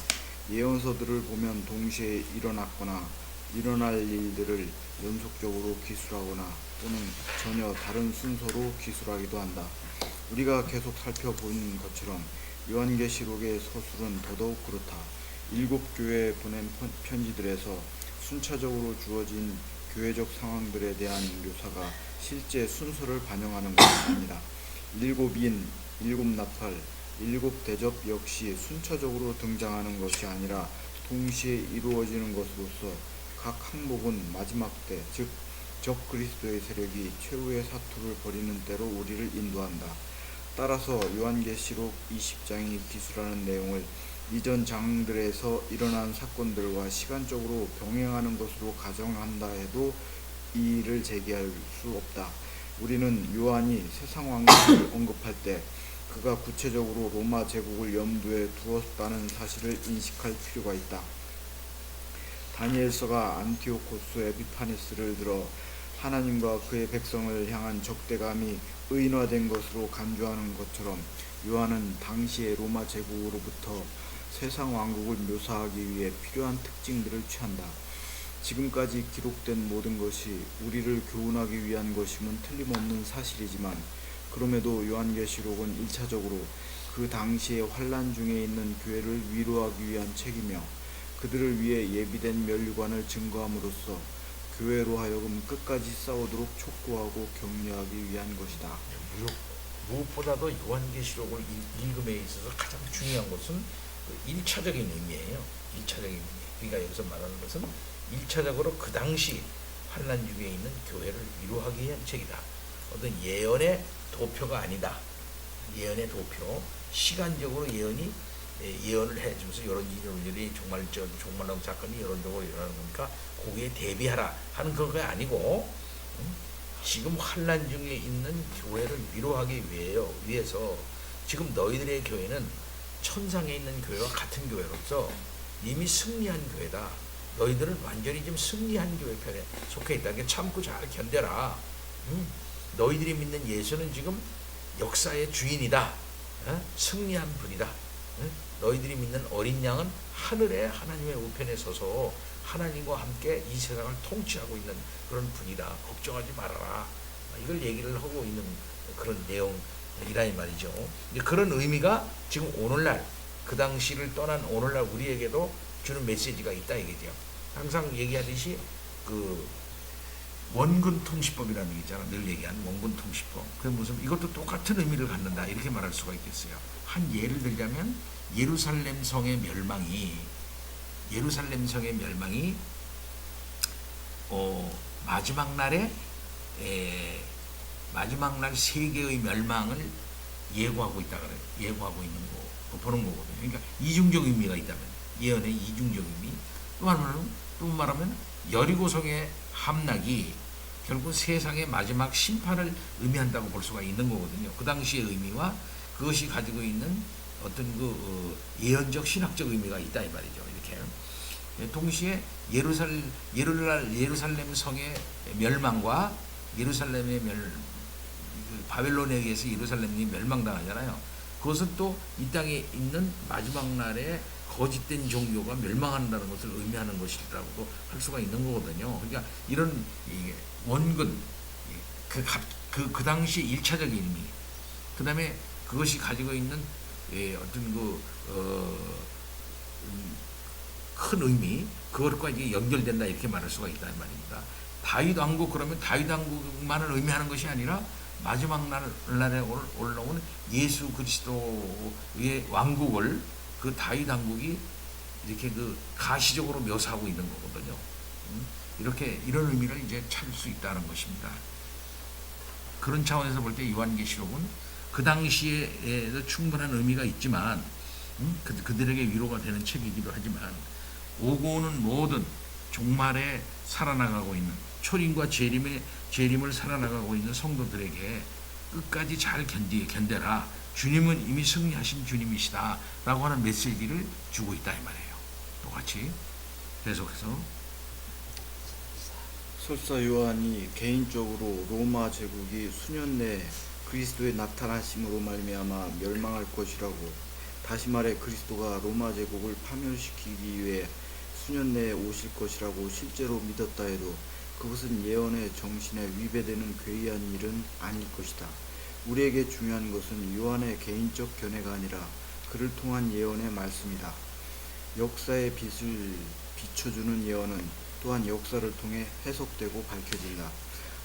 예언서들을 보면 동시에 일어났거나 일어날 일들을 연속적으로 기술하거나 또는 전혀 다른 순서로 기술하기도 한다. 우리가 계속 살펴본 것처럼 요한계시록의 서술은 더더욱 그렇다. 7 교회에 보낸 편지들에서 순차적으로 주어진 교회적 상황들에 대한 묘사가 실제 순서를 반영하는 것이 아니라 7인, 7나팔, 7 대접 역시 순차적으로 등장하는 것이 아니라 동시에 이루어지는 것으로서 각 항목은 마지막 때, 즉 적그리스도의 세력이 최후의 사투를 벌이는 때로 우리를 인도한다. 따라서 요한계시록 20장이 기술하는 내용을 이전 장들에서 일어난 사건들과 시간적으로 병행하는 것으로 가정한다 해도 이의를 제기할 수 없다. 우리는 요한이 세상 왕국을 언급할 때 그가 구체적으로 로마 제국을 염두에 두었다는 사실을 인식할 필요가 있다. 다니엘서가 안티오코스 에피파네스를 들어 하나님과 그의 백성을 향한 적대감이 의인화된 것으로 간주하는 것처럼 요한은 당시의 로마 제국으로부터 세상 왕국을 묘사하기 위해 필요한 특징들을 취한다. 지금까지 기록된 모든 것이 우리를 교훈하기 위한 것임은 틀림없는 사실이지만 그럼에도 요한계시록은 1차적으로 그 당시의 환란 중에 있는 교회를 위로하기 위한 책이며 그들을 위해 예비된 면류관을 증거함으로써 교회로 하여금 끝까지 싸우도록 촉구하고 격려하기 위한 것이다. 무엇보다도 요한계시록을 읽음에 있어서 가장 중요한 것은 그 1차적인 의미예요. 1차적인 의미. 그러니까 여기서 말하는 것은 1차적으로 그 당시 환란 중에 있는 교회를 위로하기 위한 책이다. 어떤 예언의 도표가 아니다. 예언의 도표. 시간적으로 예언이 예언을 해주면서 이런 일이 정말 종말론 사건이 이런적으로 일어나는 거니까 거기에 대비하라 하는 그게 아니고 지금 환난 중에 있는 교회를 위로하기 위해서 지금 너희들의 교회는 천상에 있는 교회와 같은 교회로서 이미 승리한 교회다. 너희들은 완전히 좀 승리한 교회 편에 속해 있다. 그러니까 참고 잘 견뎌라. 너희들이 믿는 예수는 지금 역사의 주인이다. 승리한 분이다. 너희들이 믿는 어린 양은 하늘의 하나님의 우편에 서서 하나님과 함께 이 세상을 통치하고 있는 그런 분이다. 걱정하지 말아라. 이걸 얘기를 하고 있는 그런 내용이라 이 말이죠. 그런 의미가 지금 오늘날 그 당시를 떠난 오늘날 우리에게도 주는 메시지가 있다 이거죠. 항상 얘기하듯이 그 원군 통치법이라는 게 있잖아. 늘 얘기한 원군 통치법. 그 무슨 이것도 똑같은 의미를 갖는다 이렇게 말할 수가 있겠어요. 한 예를 들자면 예루살렘 성의 멸망이 마지막 날 세계의 멸망을 예고하고 있다 그래요. 예고하고 있는 거 보는 거거든요. 그러니까 이중적 의미가 있다면 예언의 이중적 의미. 또 말하면 여리고성의 함락이 결국 세상의 마지막 심판을 의미한다고 볼 수가 있는 거거든요. 그 당시의 의미와 그것이 가지고 있는 어떤 그 예언적 신학적 의미가 있다 이 말이죠. 이렇게 동시에 예루살렘 성의 멸망과 바벨론에 의해서 예루살렘이 멸망당하잖아요. 그것은 또 이 땅에 있는 마지막 날에 거짓된 종교가 멸망한다는 것을 의미하는 것이라고도 할 수가 있는 거거든요. 그러니까 이런 원근 그 당시 1차적인 의미, 그 다음에 그것이 가지고 있는 어떤 큰 의미, 그것과 이제 연결된다 이렇게 말할 수가 있다 이 말입니다. 다윗 왕국 그러면 다윗 왕국만을 의미하는 것이 아니라 마지막 날에 올라온 예수 그리스도의 왕국을 그 다윗 왕국이 이렇게 그 가시적으로 묘사하고 있는 거거든요. 이렇게 이런 의미를 이제 찾을 수 있다는 것입니다. 그런 차원에서 볼 때 요한계시록은 그 당시에도 충분한 의미가 있지만 그들에게 위로가 되는 책이기도 하지만 오고 오는 모든 종말에 살아나가고 있는 초림과 재림을 살아나가고 있는 성도들에게 끝까지 잘 견뎌라. 주님은 이미 승리하신 주님이시다 라고 하는 메시지를 주고 있다 이 말이에요. 똑같이 계속해서 설사 요한이 개인적으로 로마 제국이 수년 내에 그리스도의 나타나심으로 말미암아 멸망할 것이라고, 다시 말해 그리스도가 로마 제국을 파멸시키기 위해 수년 내에 오실 것이라고 실제로 믿었다 해도 그것은 예언의 정신에 위배되는 괴이한 일은 아닐 것이다. 우리에게 중요한 것은 요한의 개인적 견해가 아니라 그를 통한 예언의 말씀이다. 역사의 빛을 비춰주는 예언은 또한 역사를 통해 해석되고 밝혀진다.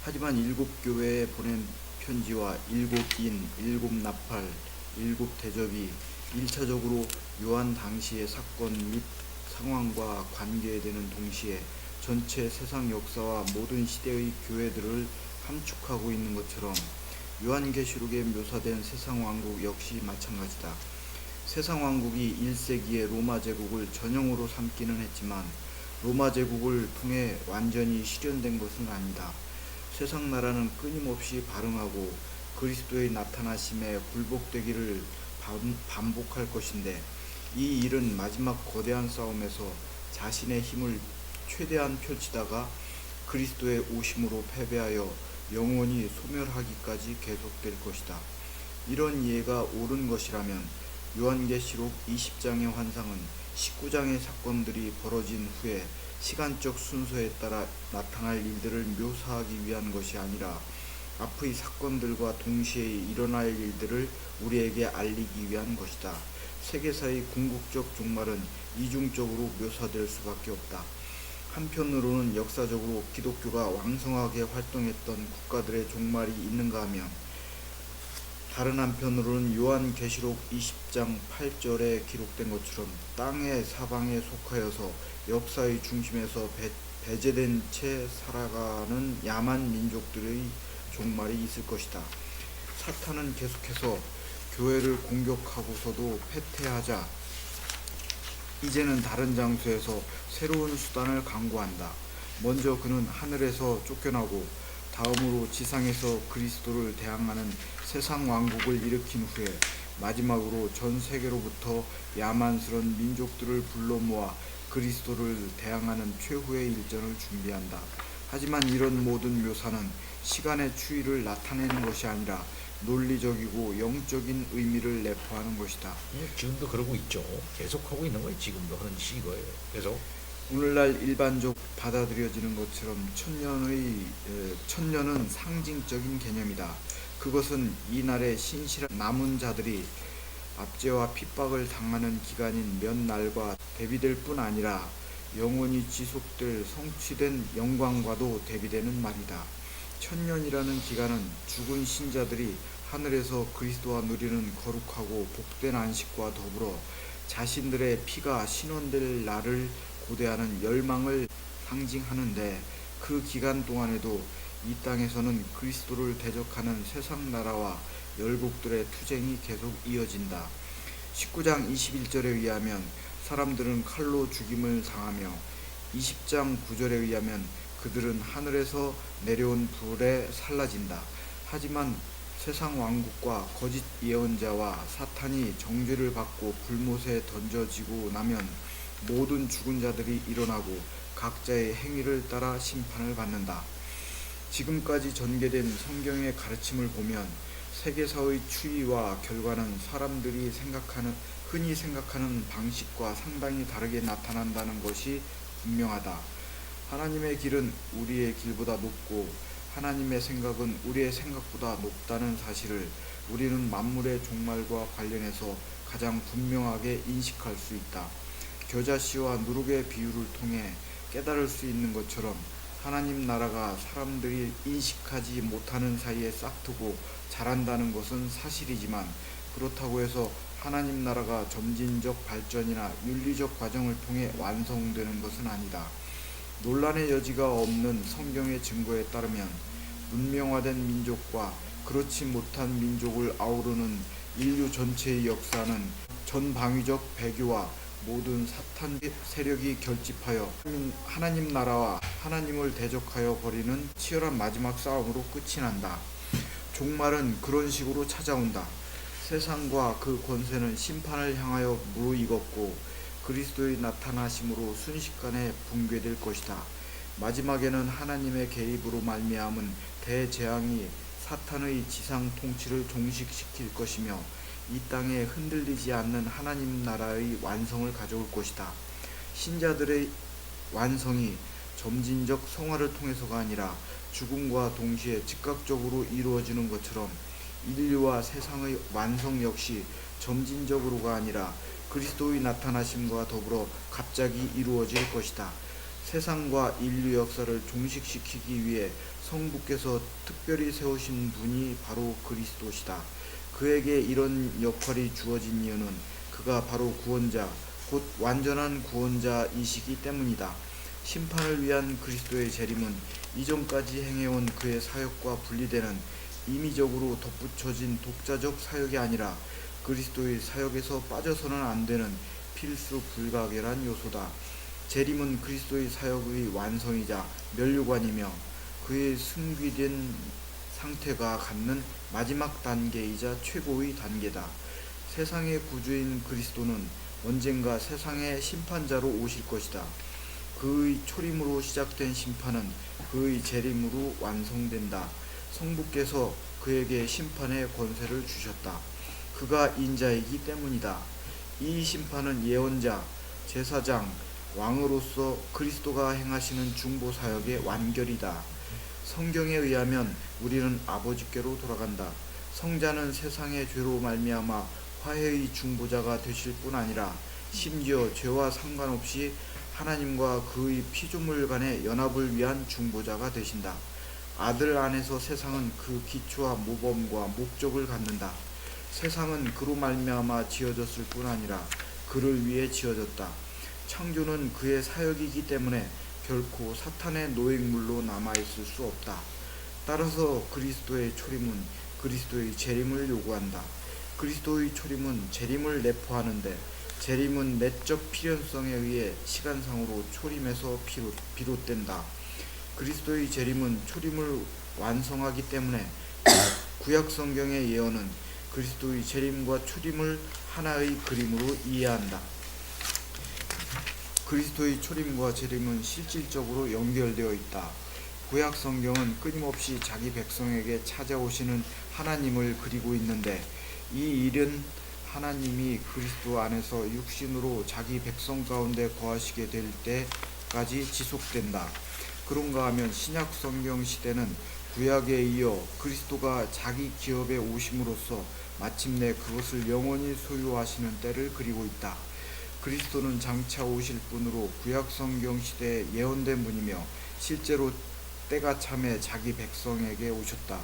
하지만 7교회에 보낸 편지와 7인, 7나팔, 7대접이 1차적으로 요한 당시의 사건 및 상황과 관계되는 동시에 전체 세상 역사와 모든 시대의 교회들을 함축하고 있는 것처럼 요한계시록에 묘사된 세상왕국 역시 마찬가지다. 세상왕국이 1세기의 로마 제국을 전형으로 삼기는 했지만 로마 제국을 통해 완전히 실현된 것은 아니다. 세상 나라는 끊임없이 발흥하고 그리스도의 나타나심에 굴복되기를 반복할 것인데 이 일은 마지막 거대한 싸움에서 자신의 힘을 최대한 펼치다가 그리스도의 오심으로 패배하여 영원히 소멸하기까지 계속될 것이다. 이런 이해가 옳은 것이라면 요한계시록 20장의 환상은 19장의 사건들이 벌어진 후에 시간적 순서에 따라 나타날 일들을 묘사하기 위한 것이 아니라 앞의 사건들과 동시에 일어날 일들을 우리에게 알리기 위한 것이다. 세계사의 궁극적 종말은 이중적으로 묘사될 수밖에 없다. 한편으로는 역사적으로 기독교가 왕성하게 활동했던 국가들의 종말이 있는가 하면 다른 한편으로는 요한계시록 20장 8절에 기록된 것처럼 땅의 사방에 속하여서 역사의 중심에서 배제된 채 살아가는 야만 민족들의 종말이 있을 것이다. 사탄은 계속해서 교회를 공격하고서도 패퇴하자 이제는 다른 장소에서 새로운 수단을 강구한다. 먼저 그는 하늘에서 쫓겨나고 다음으로 지상에서 그리스도를 대항하는 세상 왕국을 일으킨 후에 마지막으로 전 세계로부터 야만스러운 민족들을 불러 모아 그리스도를 대항하는 최후의 일전을 준비한다. 하지만 이런 모든 묘사는 시간의 추이를 나타내는 것이 아니라 논리적이고 영적인 의미를 내포하는 것이다. 지금도 그러고 있죠. 계속 하고 있는 거예요. 지금도 하는 짓이 이거예요. 계속. 오늘날 일반적 받아들여지는 것처럼 천년은 상징적인 개념이다. 그것은 이날의 신실한 남은 자들이 압제와 핍박을 당하는 기간인 몇 날과 대비될 뿐 아니라 영원히 지속될 성취된 영광과도 대비되는 말이다. 천년이라는 기간은 죽은 신자들이 하늘에서 그리스도와 누리는 거룩하고 복된 안식과 더불어 자신들의 피가 신원될 날을 고대하는 열망을 상징하는데, 그 기간 동안에도 이 땅에서는 그리스도를 대적하는 세상 나라와 열국들의 투쟁이 계속 이어진다. 19장 21절에 의하면 사람들은 칼로 죽임을 당하며 20장 9절에 의하면 그들은 하늘에서 내려온 불에 살라진다. 하지만 세상 왕국과 거짓 예언자와 사탄이 정죄를 받고 불못에 던져지고 나면 모든 죽은 자들이 일어나고 각자의 행위를 따라 심판을 받는다. 지금까지 전개된 성경의 가르침을 보면 세계사의 추이와 결과는 사람들이 흔히 생각하는 방식과 상당히 다르게 나타난다는 것이 분명하다. 하나님의 길은 우리의 길보다 높고 하나님의 생각은 우리의 생각보다 높다는 사실을 우리는 만물의 종말과 관련해서 가장 분명하게 인식할 수 있다. 겨자씨와 누룩의 비유를 통해 깨달을 수 있는 것처럼 하나님 나라가 사람들이 인식하지 못하는 사이에 싹트고 자란다는 것은 사실이지만, 그렇다고 해서 하나님 나라가 점진적 발전이나 윤리적 과정을 통해 완성되는 것은 아니다. 논란의 여지가 없는 성경의 증거에 따르면 문명화된 민족과 그렇지 못한 민족을 아우르는 인류 전체의 역사는 전방위적 배교와 모든 사탄 세력이 결집하여 하나님 나라와 하나님을 대적하여 벌이는 치열한 마지막 싸움으로 끝이 난다. 종말은 그런 식으로 찾아온다. 세상과 그 권세는 심판을 향하여 무르익었고 그리스도의 나타나심으로 순식간에 붕괴될 것이다. 마지막에는 하나님의 개입으로 말미암은 대재앙이 사탄의 지상 통치를 종식시킬 것이며 이 땅에 흔들리지 않는 하나님 나라의 완성을 가져올 것이다. 신자들의 완성이 점진적 성화를 통해서가 아니라 죽음과 동시에 즉각적으로 이루어지는 것처럼 인류와 세상의 완성 역시 점진적으로가 아니라 그리스도의 나타나심과 더불어 갑자기 이루어질 것이다. 세상과 인류 역사를 종식시키기 위해 성부께서 특별히 세우신 분이 바로 그리스도시다. 그에게 이런 역할이 주어진 이유는 그가 바로 구원자, 곧 완전한 구원자이시기 때문이다. 심판을 위한 그리스도의 재림은 이전까지 행해온 그의 사역과 분리되는 임의적으로 덧붙여진 독자적 사역이 아니라 그리스도의 사역에서 빠져서는 안 되는 필수 불가결한 요소다. 재림은 그리스도의 사역의 완성이자 면류관이며 그의 승귀된 상태가 갖는 마지막 단계이자 최고의 단계다. 세상의 구주인 그리스도는 언젠가 세상의 심판자로 오실 것이다. 그의 초림으로 시작된 심판은 그의 재림으로 완성된다. 성부께서 그에게 심판의 권세를 주셨다. 그가 인자이기 때문이다. 이 심판은 예언자, 제사장, 왕으로서 그리스도가 행하시는 중보사역의 완결이다. 성경에 의하면 우리는 아버지께로 돌아간다. 성자는 세상의 죄로 말미암아 화해의 중보자가 되실 뿐 아니라 심지어 죄와 상관없이 하나님과 그의 피조물 간의 연합을 위한 중보자가 되신다. 아들 안에서 세상은 그 기초와 모범과 목적을 갖는다. 세상은 그로 말미암아 지어졌을 뿐 아니라 그를 위해 지어졌다. 창조는 그의 사역이기 때문에 결코 사탄의 노획물로 남아있을 수 없다. 따라서 그리스도의 초림은 그리스도의 재림을 요구한다. 그리스도의 초림은 재림을 내포하는데 재림은 내적 필연성에 의해 시간상으로 초림에서 비롯된다. 그리스도의 재림은 초림을 완성하기 때문에 구약 성경의 예언은 그리스도의 재림과 초림을 하나의 그림으로 이해한다. 그리스도의 초림과 재림은 실질적으로 연결되어 있다. 구약 성경은 끊임없이 자기 백성에게 찾아오시는 하나님을 그리고 있는데 이 일은 하나님이 그리스도 안에서 육신으로 자기 백성 가운데 거하시게 될 때까지 지속된다. 그런가 하면 신약 성경 시대는 구약에 이어 그리스도가 자기 기업에 오심으로써 마침내 그것을 영원히 소유하시는 때를 그리고 있다. 그리스도는 장차 오실 분으로 구약 성경 시대에 예언된 분이며 실제로 때가 참에 자기 백성에게 오셨다.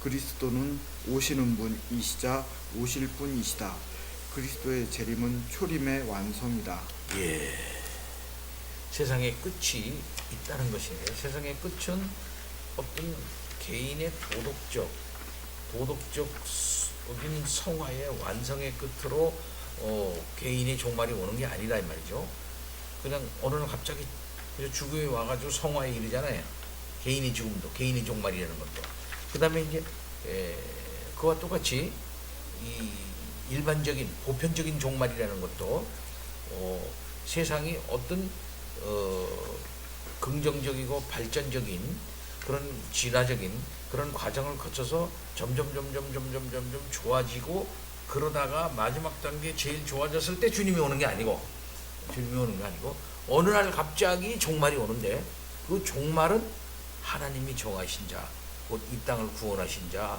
그리스도는 오시는 분이시자 오실 분이시다. 그리스도의 재림은 초림의 완성이다. 예. 세상의 끝이 있다는 것인데 세상의 끝은 어떤 개인의 도덕적인 성화의 완성의 끝으로 개인의 종말이 오는 게 아니라 이 말이죠. 그냥 어느 날 갑자기 죽음이 와가지고 성화에 이르잖아요. 개인의 죽음도 개인의 종말이라는 것도. 그 다음에 이제 그와 똑같이 이 일반적인 보편적인 종말이라는 것도 세상이 어떤 긍정적이고 발전적인 그런 진화적인 그런 과정을 거쳐서 점점 좋아지고 그러다가 마지막 단계 제일 좋아졌을 때 주님이 오는 게 아니고 어느 날 갑자기 종말이 오는데 그 종말은 하나님이 정하신 자, 곧 이 땅을 구원하신 자,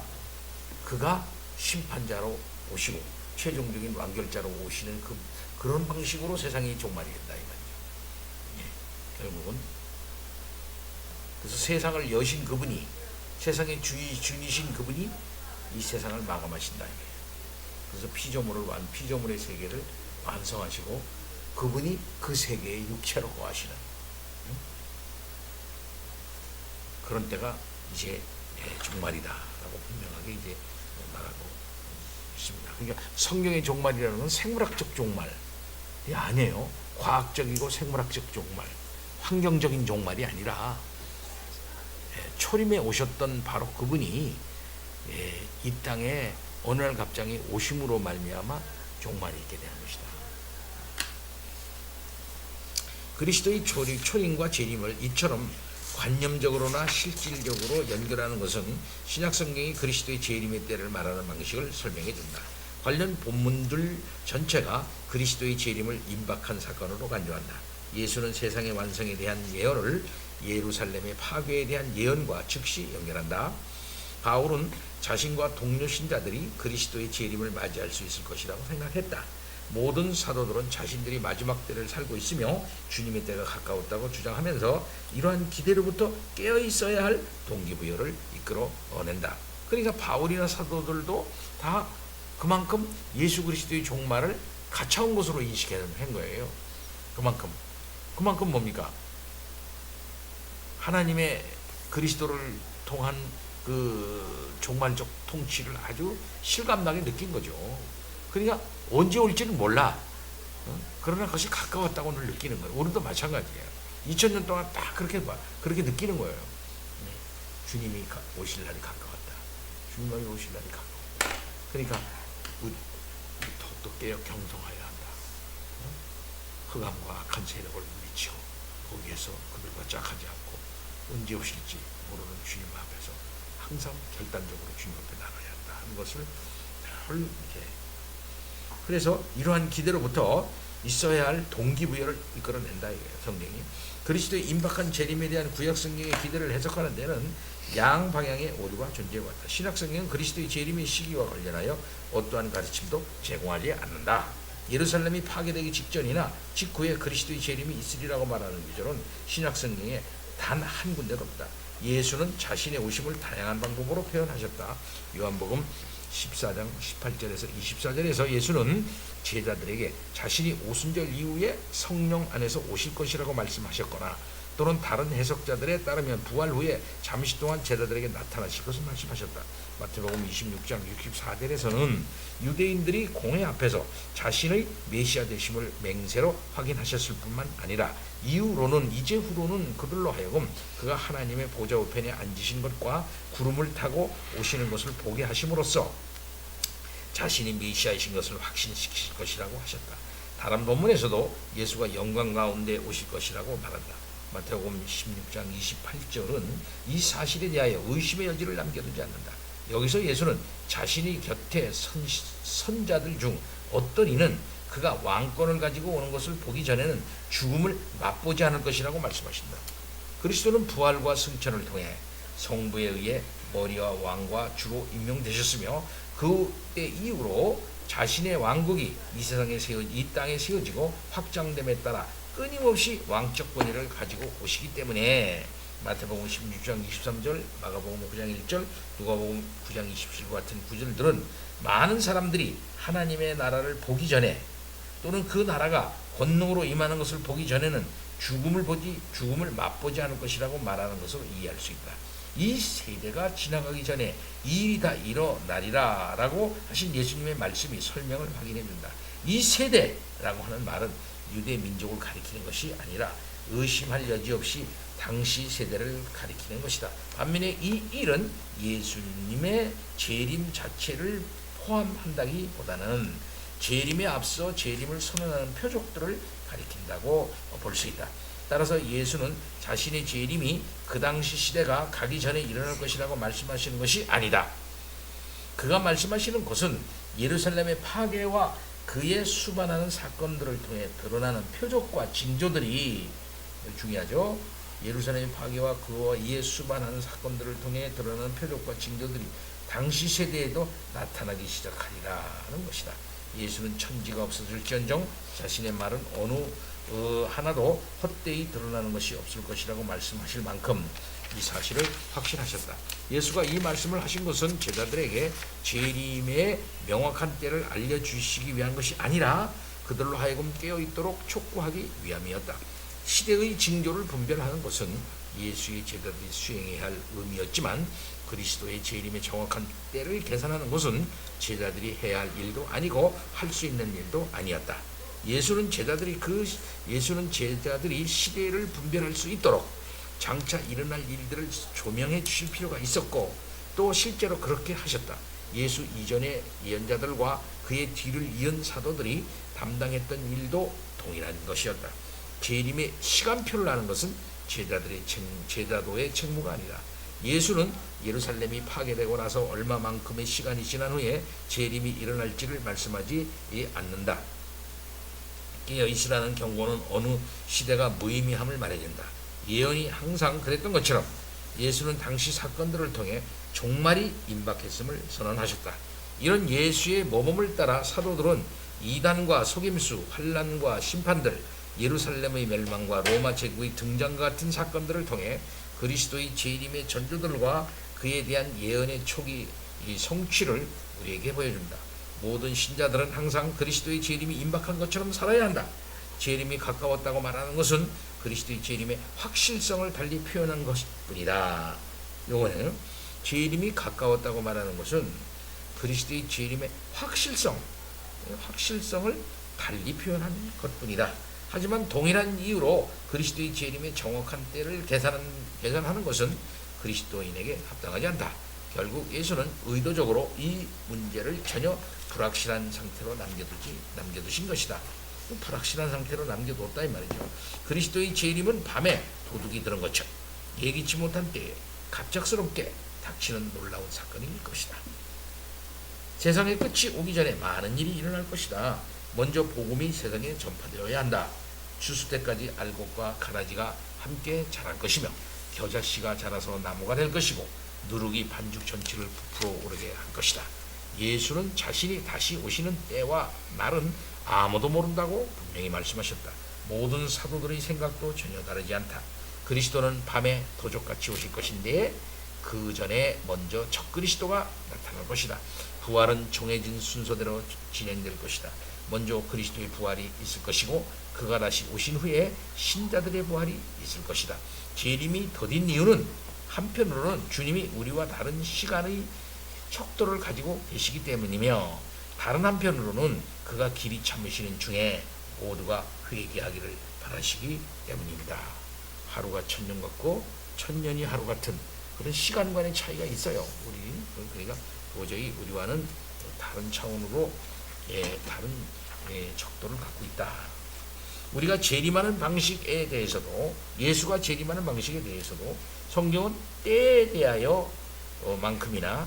그가 심판자로 오시고 최종적인 완결자로 오시는 그런 방식으로 세상이 종말이 된다 이 말이죠. 예, 결국은 그래서 세상을 여신 그분이 세상의 주이신 그분이 이 세상을 마감하신다 이거예요. 그래서 피조물의 세계를 완성하시고 그분이 그 세계의 육체로 거하시는 그런 때가 이제 종말이다라고 분명하게 이제 말하고 있습니다. 그러니까 성경의 종말이라는 건 생물학적 종말이 아니에요. 과학적이고 생물학적 종말, 환경적인 종말이 아니라 초림에 오셨던 바로 그분이 이 땅에 어느 날 갑자기 오심으로 말미암아 종말이 있게 되는 것이다. 그리스도의 초림과 재림을 이처럼 관념적으로나 실질적으로 연결하는 것은 신약 성경이 그리스도의 재림의 때를 말하는 방식을 설명해 준다. 관련 본문들 전체가 그리스도의 재림을 임박한 사건으로 간주한다. 예수는 세상의 완성에 대한 예언을 예루살렘의 파괴에 대한 예언과 즉시 연결한다. 바울은 자신과 동료 신자들이 그리스도의 재림을 맞이할 수 있을 것이라고 생각했다. 모든 사도들은 자신들이 마지막 때를 살고 있으며 주님의 때가 가까웠다고 주장하면서 이러한 기대로부터 깨어 있어야 할 동기부여를 이끌어낸다. 그러니까 바울이나 사도들도 다 그만큼 예수 그리스도의 종말을 가차온 것으로 인식한 거예요. 그만큼 뭡니까? 하나님의 그리스도를 통한 그 종말적 통치를 아주 실감나게 느낀 거죠. 그러니까 언제 올지는 몰라. 그러나 그것이 가까웠다고는 느끼는 거예요. 우리도 마찬가지예요. 2000년 동안 딱 그렇게 느끼는 거예요. 주님이 오실 날이 가까웠다. 주님이 오실 날이 가까웠다. 그러니까 더 깨어 경성하여야 한다. 흑암과 악한 세력을 물리치고 거기에서 그들과 짝하지 않고 언제 오실지 모르는 주님 앞에서 항상 결단적으로 주님 앞에 나가야 한다 하는 것을 늘 이렇게. 그래서 이러한 기대로부터 있어야 할 동기부여를 이끌어낸다 이거예요. 성경이 그리스도의 임박한 재림에 대한 구약 성경의 기대를 해석하는 데는 양 방향의 오류가 존재해왔다. 신약 성경은 그리스도의 재림의 시기와 관련하여 어떠한 가르침도 제공하지 않는다. 예루살렘이 파괴되기 직전이나 직후에 그리스도의 재림이 있으리라고 말하는 구절은 신약 성경에 단 한 군데도 없다. 예수는 자신의 오심을 다양한 방법으로 표현하셨다. 요한복음 14장 18절에서 24절에서 예수는 제자들에게 자신이 오순절 이후에 성령 안에서 오실 것이라고 말씀하셨거나 또는 다른 해석자들에 따르면 부활 후에 잠시 동안 제자들에게 나타나실 것을 말씀하셨다. 마태복음 26장 64절에서는 유대인들이 공회 앞에서 자신의 메시아 되심을 맹세로 확인하셨을 뿐만 아니라 이제 후로는 그들로 하여금 그가 하나님의 보좌 우편에 앉으신 것과 구름을 타고 오시는 것을 보게 하심으로써 자신이 메시아이신 것을 확신시키실 것이라고 하셨다. 다른 본문에서도 예수가 영광 가운데 오실 것이라고 말한다. 마태복음 16장 28절은 이 사실에 대하여 의심의 여지를 남겨두지 않는다. 여기서 예수는 자신이 곁에 선자들 중 어떤 이는 그가 왕권을 가지고 오는 것을 보기 전에는 죽음을 맛보지 않을 것이라고 말씀하신다. 그리스도는 부활과 승천을 통해 성부에 의해 머리와 왕과 주로 임명되셨으며 그때 이후로 자신의 왕국이 이 땅에 세워지고 확장됨에 따라 끊임없이 왕적 권위를 가지고 오시기 때문에 마태복음 16장 23절, 마가복음 9장 1절, 누가복음 9장 27절 같은 구절들은 많은 사람들이 하나님의 나라를 보기 전에 또는 그 나라가 권능으로 임하는 것을 보기 전에는 죽음을 맛보지 않을 것이라고 말하는 것으로 이해할 수 있다. 이 세대가 지나가기 전에 이 일이 다 일어나리라 라고 하신 예수님의 말씀이 설명을 확인해 준다. 이 세대라고 하는 말은 유대 민족을 가리키는 것이 아니라 의심할 여지 없이 당시 세대를 가리키는 것이다. 반면에 이 일은 예수님의 재림 자체를 포함한다기보다는 재림에 앞서 재림을 선언하는 표적들을 가리킨다고 볼 수 있다. 따라서 예수는 자신의 재림이 그 당시 시대가 가기 전에 일어날 것이라고 말씀하시는 것이 아니다. 그가 말씀하시는 것은 예루살렘의 파괴와 그의 수반하는 사건들을 통해 드러나는 표적과 징조들이 중요하죠. 예루살렘의 파괴와 그와 이에 수반하는 사건들을 통해 드러나는 표적과 징조들이 당시 세대에도 나타나기 시작하리라는 것이다. 예수는 천지가 없어질지언정 자신의 말은 어느 하나도 헛되이 드러나는 것이 없을 것이라고 말씀하실 만큼 이 사실을 확신하셨다. 예수가 이 말씀을 하신 것은 제자들에게 재림의 명확한 때를 알려주시기 위한 것이 아니라 그들로 하여금 깨어있도록 촉구하기 위함이었다. 시대의 징조를 분별하는 것은 예수의 제자들이 수행해야 할 의미였지만 그리스도의 재림의 정확한 때를 계산하는 것은 제자들이 해야 할 일도 아니고 할 수 있는 일도 아니었다. 예수는 제자들이 시대를 분별할 수 있도록 장차 일어날 일들을 조명해 주실 필요가 있었고 또 실제로 그렇게 하셨다. 예수 이전의 예언자들과 그의 뒤를 이은 사도들이 담당했던 일도 동일한 것이었다. 재림의 시간표를 아는 것은 제자도의 책무가 아니다. 예수는 예루살렘이 파괴되고 나서 얼마만큼의 시간이 지난 후에 재림이 일어날지를 말씀하지 않는다. 깨어있으라는 경고는 어느 시대가 무의미함을 말해준다. 예언이 항상 그랬던 것처럼 예수는 당시 사건들을 통해 종말이 임박했음을 선언하셨다. 이런 예수의 모범을 따라 사도들은 이단과 속임수, 환난과 심판들, 예루살렘의 멸망과 로마 제국의 등장과 같은 사건들을 통해 그리스도의 재림의 전조들과 그에 대한 예언의 초기 성취를 우리에게 보여준다. 모든 신자들은 항상 그리스도의 재림이 임박한 것처럼 살아야 한다. 재림이 가까웠다고 말하는 것은 그리스도의 재림의 확실성을 달리 표현한 것뿐이다. 요거는 재림이 가까웠다고 말하는 것은 그리스도의 재림의 확실성을 달리 표현한 것뿐이다. 하지만 동일한 이유로 그리스도의 재림의 정확한 때를 계산하는 것은 그리스도인에게 합당하지 않다. 결국 예수는 의도적으로 이 문제를 전혀 불확실한 상태로 남겨두신 것이다. 불확실한 상태로 남겨뒀다 이 말이죠. 그리스도의 재림은 밤에 도둑이 들은 것처럼 예기치 못한 때에 갑작스럽게 닥치는 놀라운 사건일 것이다. 세상의 끝이 오기 전에 많은 일이 일어날 것이다. 먼저 복음이 세상에 전파되어야 한다. 추수 때까지 알곡과 가라지가 함께 자랄 것이며 겨자씨가 자라서 나무가 될 것이고 누룩이 반죽 전체를 부풀어 오르게 할 것이다. 예수는 자신이 다시 오시는 때와 날은 아무도 모른다고 분명히 말씀하셨다. 모든 사도들의 생각도 전혀 다르지 않다. 그리스도는 밤에 도적같이 오실 것인데 그 전에 먼저 적 그리스도가 나타날 것이다. 부활은 정해진 순서대로 진행될 것이다. 먼저 그리스도의 부활이 있을 것이고 그가 다시 오신 후에 신자들의 부활이 있을 것이다. 재림이 더딘 이유는 한편으로는 주님이 우리와 다른 시간의 척도를 가지고 계시기 때문이며 다른 한편으로는 그가 길이 참으시는 중에 모두가 회개하기를 바라시기 때문입니다. 하루가 천년 같고 천년이 하루 같은 그런 시간관의 차이가 있어요. 그러니까 도저히 우리와는 다른 차원으로 다른 척도를 갖고 있다. 우리가 재림하는 방식에 대해서도 예수가 재림하는 방식에 대해서도 성경은 때에 대하여 만큼이나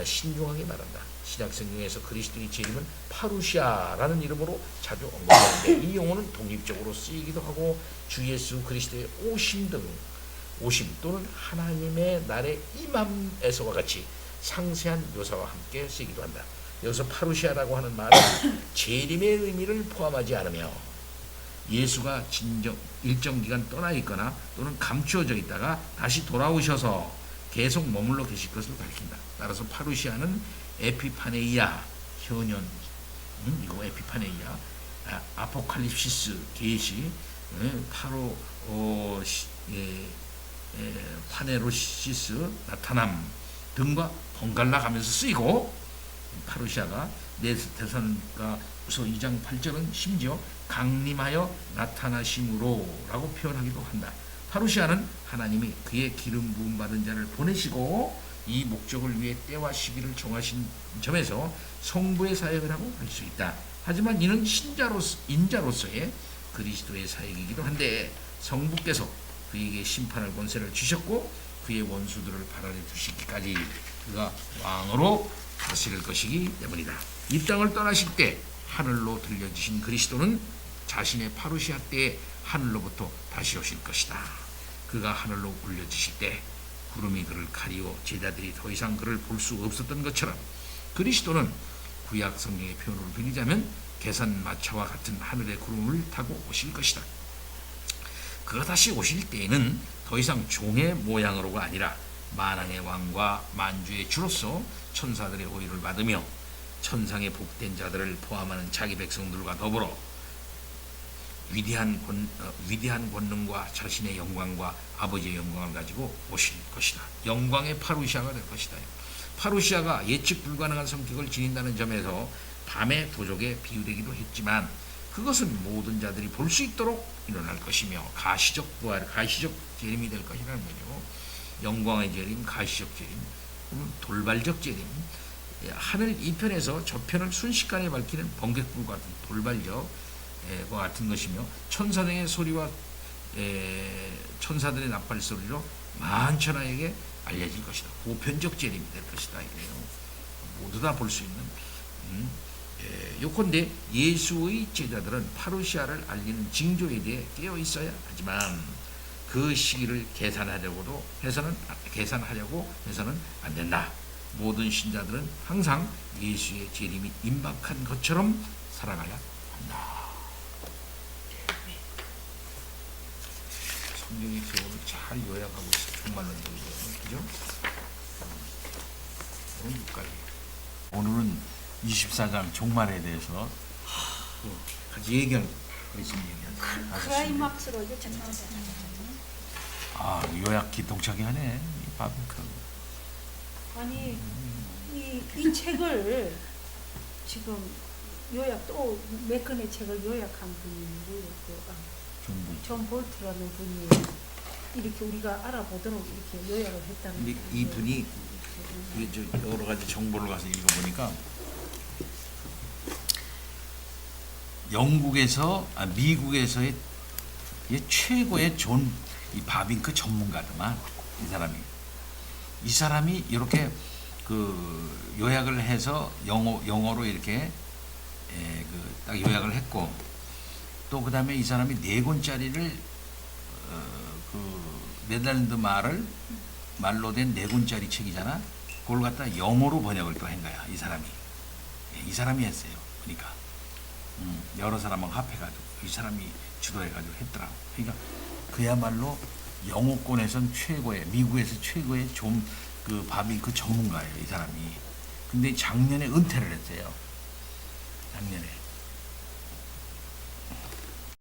신중하게 말한다. 신약성경에서 그리스도의 재림은 파루시아라는 이름으로 자주 언급하는데 이 용어는 독립적으로 쓰이기도 하고 주 예수 그리스도의 오심 또는 하나님의 날의 임함에서와 같이 상세한 묘사와 함께 쓰이기도 한다. 여기서 파루시아라고 하는 말은 재림의 의미를 포함하지 않으며 예수가 일정 기간 떠나 있거나 또는 감추어져 있다가 다시 돌아오셔서 계속 머물러 계실 것을 가리킨다. 따라서 파루시아는 에피파네이아, 현현, 이거 에피파네이아, 아포칼립시스, 계시, 파네로시스, 나타남 등과 번갈아 가면서 쓰이고 파루시아가 데살로니가후서 2장 8절은 심지어 강림하여 나타나심으로 라고 표현하기도 한다. 파루시아는 하나님이 그의 기름 부음 받은 자를 보내시고 이 목적을 위해 때와 시기를 정하신 점에서 성부의 사역이라고 할 수 있다. 하지만 이는 인자로서의 그리스도의 사역이기도 한데 성부께서 그에게 심판할 권세를 주셨고 그의 원수들을 발 아래 두시기까지 그가 왕으로 다스릴 것이기 때문이다. 이 땅을 떠나실 때 하늘로 들려주신 그리스도는 자신의 파루시아 때에 하늘로부터 다시 오실 것이다. 그가 하늘로 올려주실 때 구름이 그를 가리워 제자들이 더 이상 그를 볼 수 없었던 것처럼 그리스도는 구약 성경의 표현으로 빌리자면 계산마차와 같은 하늘의 구름을 타고 오실 것이다. 그가 다시 오실 때에는 더 이상 종의 모양으로가 아니라 만왕의 왕과 만주의 주로서 천사들의 호의를 받으며 천상의 복된 자들을 포함하는 자기 백성들과 더불어 위대한 권능과 자신의 영광과 아버지의 영광을 가지고 오실 것이다. 영광의 파루시아가 될 것이다. 파루시아가 예측 불가능한 성격을 지닌다는 점에서 밤의 도적에 비유되기도 했지만 그것은 모든 자들이 볼 수 있도록 일어날 것이며 가시적 부활, 가시적 재림이 될 것이라는 거죠. 영광의 재림, 가시적 재림, 돌발적 재림, 하늘 이편에서 저편을 순식간에 밝히는 번개불 같은 돌발적 과 같은 것이며 천사등의 소리와 천사들의 나팔 소리로 만천하에게 알려질 것이다. 보편적 재림이 될 것이다. 이래요. 모두 다 볼 수 있는 요컨대 예수의 제자들은 파루시아를 알리는 징조에 대해 깨어 있어야 하지만 그 시기를 계산하려고 해서는 안 된다. 모든 신자들은 항상 예수의 재림이 임박한 것처럼 살아가야 한다. 성경의 교훈을 잘 요약하고 있어요. 정말로 그죠? 오늘은 24장 종말에 대해서 같이 얘기할 말씀 얘기하죠. 클라이막스로 이제 전망. 요약 기똥차게 하네. 이 바비크. 아니 이 책을 지금 요약 또 몇 권의 책을 요약한 분이 누구예요? 존 볼트라는 분이 이렇게 우리가 알아보도록 이렇게 요약을 했다는. 근데 이 분이 여러 가지 정보를 가서 읽어보니까 미국에서의 최고의 이 바빙크 전문가더만 이 사람이 이렇게 그 요약을 해서 영어로 이렇게 딱 요약을 했고 또 그 다음에 이 사람이 4권짜리를 그 네덜란드 말로 된 4권짜리 책이잖아. 그걸 갖다 영어로 번역을 또 한 거야. 이 사람이 했어요. 그러니까 여러 사람하고 합해가지고 이 사람이 주도해가지고 했더라고. 그러니까 그야말로 영어권에선 미국에서 최고의 그 바빙크 전문가예요. 이 사람이. 근데 작년에 은퇴를 했어요. 작년에.